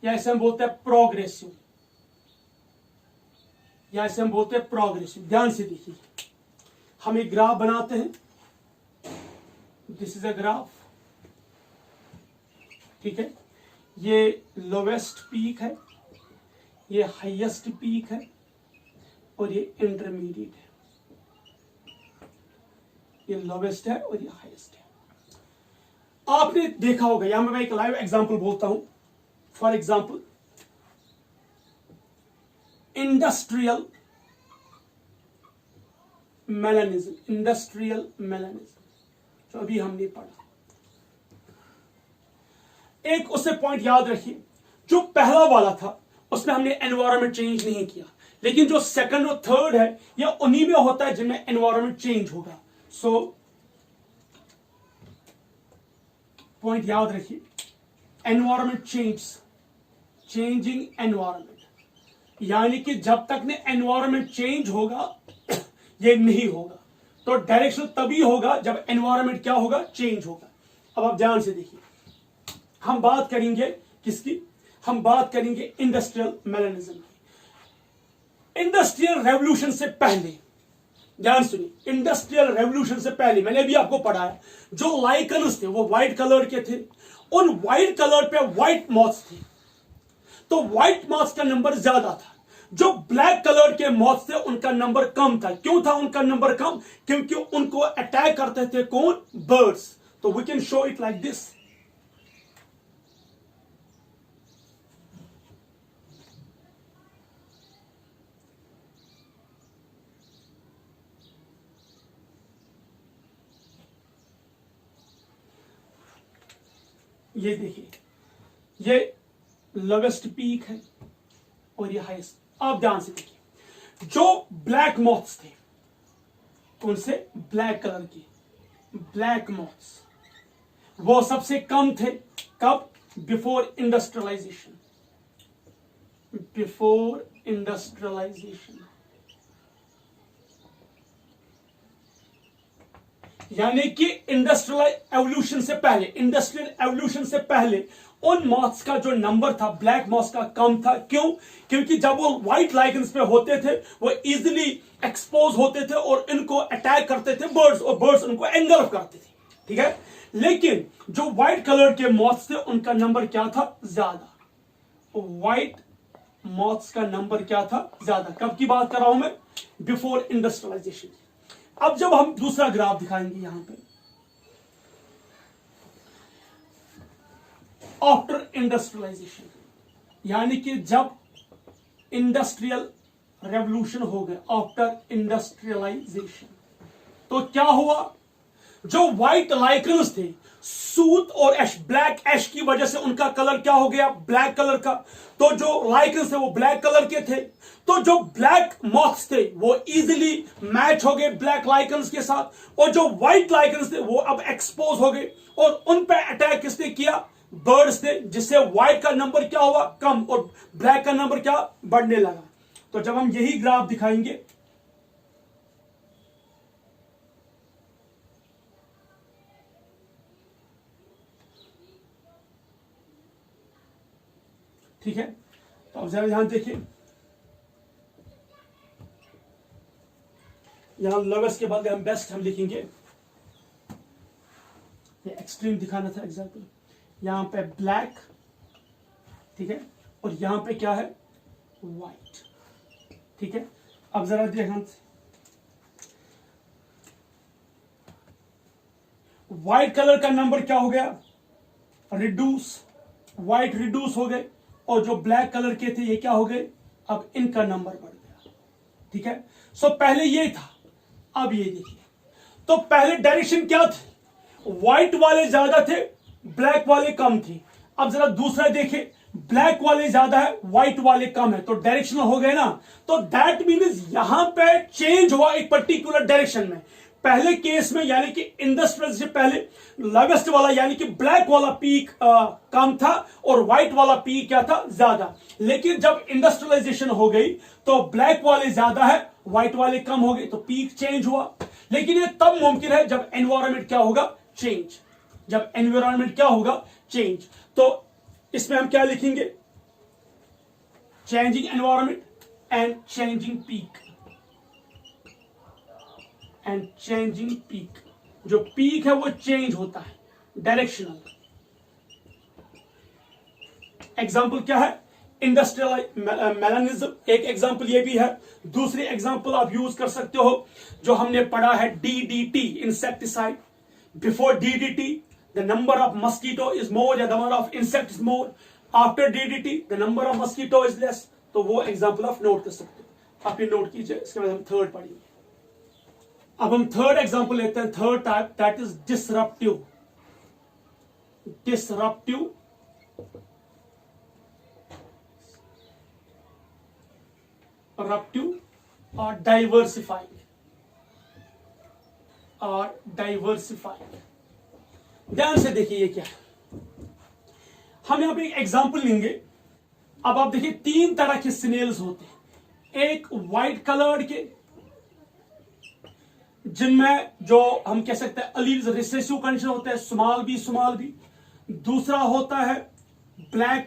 या इसे हम बोलते हैं प्रोग्रेसिव, या इसे हम बोलते हैं प्रोग्रेसिव। ध्यान से देखिए, हम एक ग्राफ बनाते हैं। दिस इज अ ग्राफ, ठीक है। ये लोवेस्ट पीक है, ये हाईएस्ट पीक है, और ये इंटरमीडिएट है। ये लोवेस्ट है और ये हाईएस्ट है। आपने देखा होगा, यहां मैं एक लाइव एग्जांपल बोलता हूं। फॉर एग्जांपल इंडस्ट्रियल मेलानिज्म, जो अभी हमने पढ़ा। एक उससे पॉइंट याद रखिए, जो पहला वाला था उसमें हमने एनवायरमेंट चेंज नहीं किया, लेकिन जो सेकंड और थर्ड है यह उन्हीं में होता है जिनमें एनवायरमेंट चेंज होगा। सो पॉइंट याद रखिए, एनवायरमेंट चेंजिंग एनवायरमेंट, यानी कि जब तक ने एनवायरमेंट चेंज होगा ये नहीं होगा। तो डायरेक्शन तभी होगा जब एनवायरमेंट क्या होगा, चेंज होगा। अब आप ध्यान से देखिए, हम बात करेंगे किसकी, हम बात करेंगे इंडस्ट्रियल मेलानिज्म की। इंडस्ट्रियल रेवोल्यूशन से पहले, ध्यान सुनिए, इंडस्ट्रियल रेवोल्यूशन से पहले मैंने भी आपको पढ़ाया, जो लाइकन्स थे वो व्हाइट कलर के थे, उन व्हाइट कलर पे व्हाइट मॉथ्स थे, तो व्हाइट मॉथ्स का नंबर ज्यादा था। जो ब्लैक कलर के मॉथ्स थे उनका नंबर कम था। क्यों था उनका नंबर कम? क्योंकि उनको अटैक करते थे कौन, बर्ड्स। तो we can show it like this. ये देखिए, ये लोवेस्ट पीक है और ये हाईएस्ट। आप ध्यान से देखिए, जो ब्लैक मॉथ्स थे, कौन से, ब्लैक कलर की ब्लैक मॉथ्स, वो सबसे कम थे। कब? बिफोर इंडस्ट्रियलाइजेशन, बिफोर इंडस्ट्रियलाइजेशन, यानी कि इंडस्ट्रियल एवोल्यूशन से पहले, इंडस्ट्रियल एवोल्यूशन से पहले उन मॉथ्स का जो नंबर था, ब्लैक मॉथ्स का, कम था। क्यों? क्योंकि जब वो व्हाइट लाइकन्स पे होते थे वो इजिली एक्सपोज होते थे और इनको अटैक करते थे बर्ड्स, और बर्ड्स उनको एंगल्फ करते थे, ठीक है। लेकिन जो व्हाइट कलर के मॉथ्स थे उनका नंबर क्या था, ज्यादा। व्हाइट मॉथ्स का नंबर क्या था, ज्यादा। कब की बात कर रहा हूं मैं, बिफोर इंडस्ट्रियलाइजेशन। अब जब हम दूसरा ग्राफ दिखाएंगे यहां पे, आफ्टर इंडस्ट्रियलाइजेशन, यानी कि जब इंडस्ट्रियल रेवोल्यूशन हो गया, आफ्टर इंडस्ट्रियलाइजेशन, तो क्या हुआ, जो व्हाइट लाइकन्स थे, सूत और एश, ब्लैक एश की वजह से उनका कलर क्या हो गया, ब्लैक कलर का। तो जो लाइकन्स थे वो ब्लैक कलर के थे, तो जो ब्लैक मॉथ्स थे वो इजीली मैच हो गए ब्लैक लाइकन्स के साथ, और जो व्हाइट लाइकन्स थे वो अब एक्सपोज हो गए, और उन पे अटैक किसने किया, बर्ड्स थे, जिससे व्हाइट का नंबर क्या हुआ, कम, और ब्लैक का नंबर क्या, बढ़ने लगा। तो जब हम यही ग्राफ दिखाएंगे, ठीक है, तो अब जरा यहां देखिए, यहां लोवेस्ट के बाद हम बेस्ट हम लिखेंगे, ये एक्सट्रीम दिखाना था एग्जाम्पल। यहां पे ब्लैक, ठीक है, और यहां पे क्या है, व्हाइट, ठीक है। अब जरा देखना, व्हाइट कलर का नंबर क्या हो गया, रिड्यूस, व्हाइट रिड्यूस हो गए, और जो ब्लैक कलर के थे ये क्या हो गए, अब इनका नंबर बढ़ गया, ठीक है। सो पहले ये था, अब ये देखिए, तो पहले डायरेक्शन क्या थी, व्हाइट वाले ज्यादा थे, ब्लैक वाले कम थे। अब जरा दूसरा देखें, ब्लैक वाले ज्यादा है, व्हाइट वाले कम है, तो डायरेक्शन हो गए ना। तो दैट मीन्स यहां पे चेंज हुआ एक पर्टिकुलर डायरेक्शन में। पहले केस में यानी कि इंडस्ट्रियल से पहले लोवेस्ट वाला यानी कि ब्लैक वाला पीक कम था और व्हाइट वाला पीक क्या था, ज्यादा। लेकिन जब इंडस्ट्रियलाइजेशन हो गई तो ब्लैक वाले ज्यादा है, व्हाइट वाले कम हो गए, तो पीक चेंज हुआ। लेकिन ये तब मुमकिन है जब एनवायरमेंट क्या होगा, चेंज, जब एनवायरमेंट क्या होगा, चेंज। तो इसमें हम क्या लिखेंगे, changing environment and changing peak, and changing peak. जो पीक है वो चेंज होता है, डायरेक्शनल। एग्जाम्पल क्या है, इंडस्ट्रियल मेलानिज्म, एक एग्जाम्पल ये भी है। दूसरी एग्जाम्पल आप यूज कर सकते हो जो हमने पढ़ा है, DDT, insecticide. Before DDT the number of mosquito is more, the number of insect is more. After DDT the number of mosquito is less. तो वो एग्जाम्पल आप नोट कर सकते हो, आप ये नोट कीजिए। इसके बाद हम थर्ड पढ़ेंगे। अब हम थर्ड एग्जाम्पल लेते हैं, third type, that is disruptive, disruptive disruptive और डाइवर्सिफाइंग और डाइवर्सिफाइंग। ध्यान से देखिए ये क्या है, हम यहां पे एक एग्जांपल लेंगे। अब आप देखिए 3 तरह के स्नेल्स होते हैं, एक व्हाइट कलर्ड के जिनमें जो हम कह सकते हैं अलील्स रिसेसिव कंडीशन होता है, स्मॉल बी। दूसरा होता है ब्लैक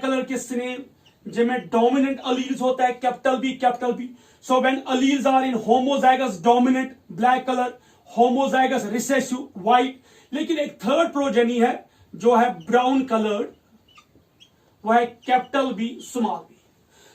कलर के स्नेल जिनमें डोमिनेंट अलील्स होता है, capital B. So when alleles are in homozygous dominant black colour, homozygous recessive white. लेकिन एक थर्ड प्रोजेनी है जो है ब्राउन कलर्ड, वह है कैपिटल बी स्मॉल बी।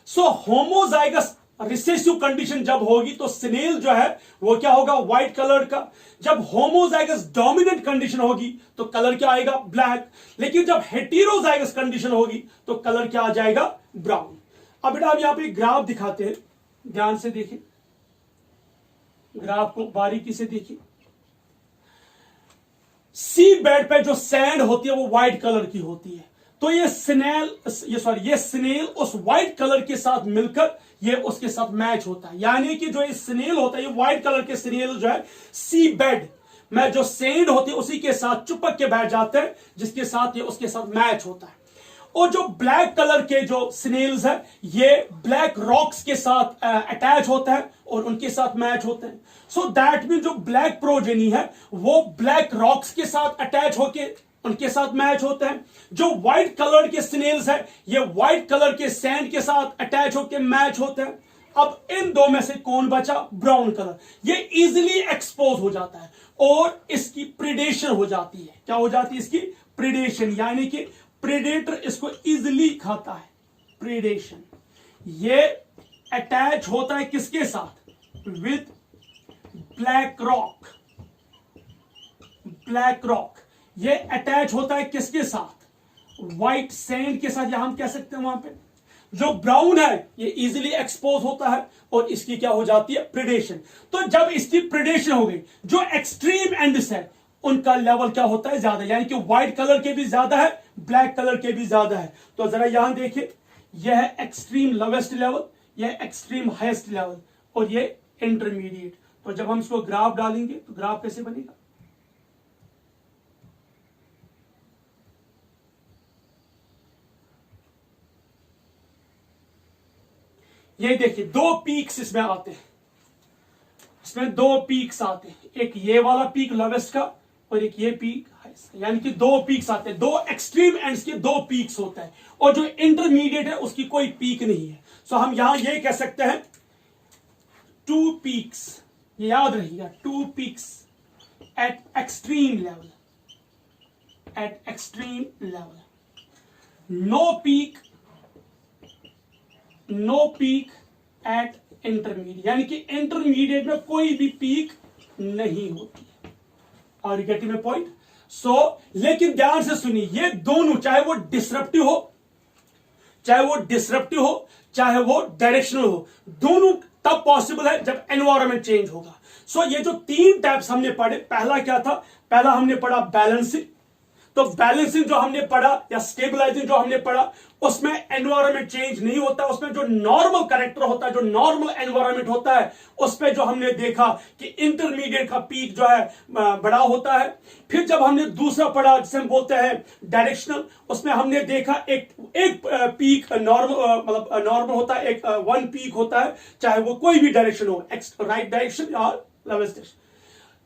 सो होमोजाइगस रिसेसिव कंडीशन जब होगी तो स्नेल जो है वो क्या होगा, व्हाइट कलर का। जब होमोजाइगस डोमिनेंट कंडीशन होगी तो कलर क्या आएगा, ब्लैक। लेकिन जब हेटेरोजाइगस कंडीशन होगी तो कलर क्या आ जाएगा, ब्राउन। अब बेटा हम यहां पे ग्राफ दिखाते हैं, ध्यान से देखिए, ग्राफ को बारीकी से देखिए। सी बेड पे जो सैंड होती है वो व्हाइट कलर की होती है, तो ये स्नेल उस व्हाइट कलर के साथ मिलकर ये उसके साथ मैच होता है। यानी कि जो ये स्नेल होता है, ये व्हाइट कलर के स्नेल जो है सी बेड में जो सैंड होती है उसी के साथ चिपक के बैठ जाते हैं, जिसके साथ ये उसके साथ मैच होता है। और जो ब्लैक कलर के जो स्नेल्स है ये ब्लैक रॉक्स के साथ अटैच होता है और उनके साथ मैच होते हैं। सो दैट मीन जो ब्लैक प्रोजेनी है वो ब्लैक रॉक्स के साथ अटैच होके उनके साथ मैच होते हैं। जो व्हाइट कलर के स्नेल्स है ये व्हाइट कलर के सैंड के साथ अटैच होके मैच होते हैं। अब इन दो में से कौन बचा, ब्राउन कलर। ये इजिली एक्सपोज हो जाता है और इसकी प्रिडेशन हो जाती है। क्या हो जाती है, इसकी प्रिडेशन, यानी कि प्रेडेटर इसको इजिली खाता है, प्रेडेशन। ये अटैच होता है किसके साथ, विद ब्लैक रॉक। ये अटैच होता है किसके साथ, व्हाइट सैंड के साथ, या हम कह सकते हैं वहां पे जो ब्राउन है ये इजिली एक्सपोज होता है और इसकी क्या हो जाती है, प्रेडेशन। तो जब इसकी प्रेडेशन हो गई, जो एक्सट्रीम एंड्स है उनका लेवल क्या होता है, ज्यादा, यानी कि व्हाइट कलर के भी ज्यादा है, ब्लैक कलर के भी ज्यादा है। तो जरा यहां देखिए, यह है एक्सट्रीम लोवेस्ट लेवल, यह एक्सट्रीम हाईएस्ट लेवल और ये इंटरमीडिएट। तो जब हम इसको ग्राफ डालेंगे तो ग्राफ कैसे बनेगा, ये देखिए 2 पीक्स इसमें आते हैं, इसमें 2 पीक्स आते हैं, एक ये वाला पीक लोवेस्ट का और एक ये पीक हाईएस्ट, यानी कि 2 पीक्स आते हैं। 2 एक्सट्रीम एंड्स के 2 पीक्स होता है और जो इंटरमीडिएट है उसकी कोई पीक नहीं है। सो हम यहां ये कह सकते हैं 2 पीक्स, ये याद रखिएगा, 2 peaks at extreme level, no peak at intermediate, यानी कि इंटरमीडिएट में कोई भी पीक नहीं होती है। और गेटिंग माय पॉइंट। सो लेकिन ध्यान से सुनिए, ये दोनों चाहे वो डिसरप्टिव हो चाहे वो डायरेक्शनल हो, दोनों तब पॉसिबल है जब एनवायरनमेंट चेंज होगा। सो ये जो 3 टाइप्स हमने पढ़े, पहला क्या था, पहला हमने पढ़ा बैलेंसिंग। तो बैलेंसिंग जो हमने पढ़ा या स्टेबलाइजिंग जो हमने पढ़ा, उसमें एनवायरनमेंट चेंज नहीं होता, उसमें जो नॉर्मल कैरेक्टर होता है, जो नॉर्मल एनवायरनमेंट होता है, उसमें जो हमने देखा कि इंटरमीडिएट का पीक जो है बड़ा होता है। फिर जब हमने दूसरा पढ़ा जिसे हम बोलते हैं डायरेक्शनल, उसमें हमने देखा एक पीक नॉर्मल होता है, एक 1 पीक होता है, चाहे वो कोई भी डायरेक्शन हो, राइट डायरेक्शन या लेफ्ट डायरेक्शन।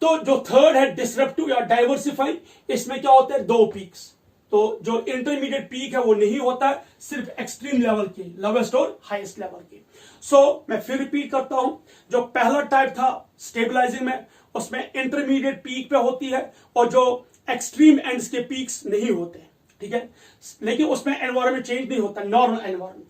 तो जो थर्ड है डिसरप्टिव या डाइवर्सिफाई, इसमें क्या होता है, 2 पीक्स। तो जो इंटरमीडिएट पीक है वो नहीं होता है, सिर्फ एक्सट्रीम लेवल के, लोवेस्ट और हाईएस्ट लेवल के। सो मैं फिर रिपीट करता हूं, जो पहला टाइप था स्टेबलाइजिंग में, उसमें इंटरमीडिएट पीक पे होती है और जो एक्सट्रीम एंड्स के पीक्स नहीं होते, ठीक है, लेकिन उसमें एनवायरनमेंट चेंज नहीं होता, नॉर्मल एनवायरनमेंट में।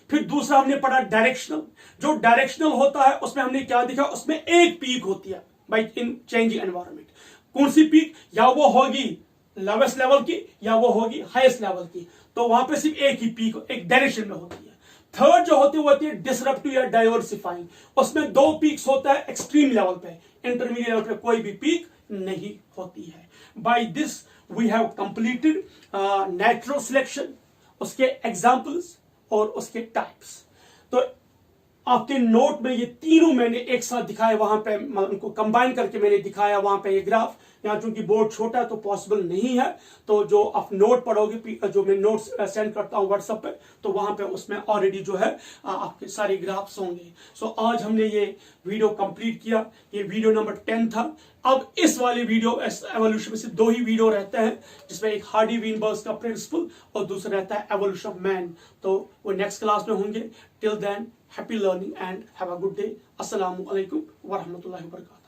फिर दूसरा हमने पढ़ा डायरेक्शनल। जो डायरेक्शनल होता है उसमें हमने क्या देखा, उसमें एक पीक होती है बाई इन चेंजिंग एनवायरनमेंट। कौन सी पीक, या वो होगी लोवेस्ट लेवल की या वो होगी हाईएस्ट लेवल की, तो वहां पे सिर्फ एक ही पीक एक डायरेक्शन में होती है। थर्ड जो होती है डिसरप्टिव या डाइवर्सिफाइंग, उसमें 2 पीक्स होता है एक्सट्रीम लेवल पे, इंटरमीडिएट लेवल पे कोई भी पीक नहीं होती है। By this we have completed natural selection, उसके एग्जांपल्स और उसके टाइप्स। तो आपके नोट में ये तीनों मैंने एक साथ दिखाए, वहां पे उनको कंबाइन करके मैंने दिखाया वहां पे ये ग्राफ। यहाँ चूंकि बोर्ड छोटा है तो पॉसिबल नहीं है, तो जो आप नोट पढ़ोगे, जो मैं नोट्स सेंड करता हूँ व्हाट्सएप पे, तो वहां पे उसमें ऑलरेडी जो है आपके सारे ग्राफ्स होंगे। सो आज हमने ये वीडियो कंप्लीट किया, ये वीडियो नंबर 10 था। अब इस वाले वीडियो एवोल्यूशन में से 2 ही वीडियो रहते हैं, जिसमें एक हार्डी वीनबर्ग का प्रिंसिपल और दूसरा रहता है एवोल्यूशन ऑफ मैन। तो वो नेक्स्ट क्लास में होंगे। Till then, happy learning and have a good day. अस्सलामु अलैकुम व रहमतुल्लाहि व बरकातहू।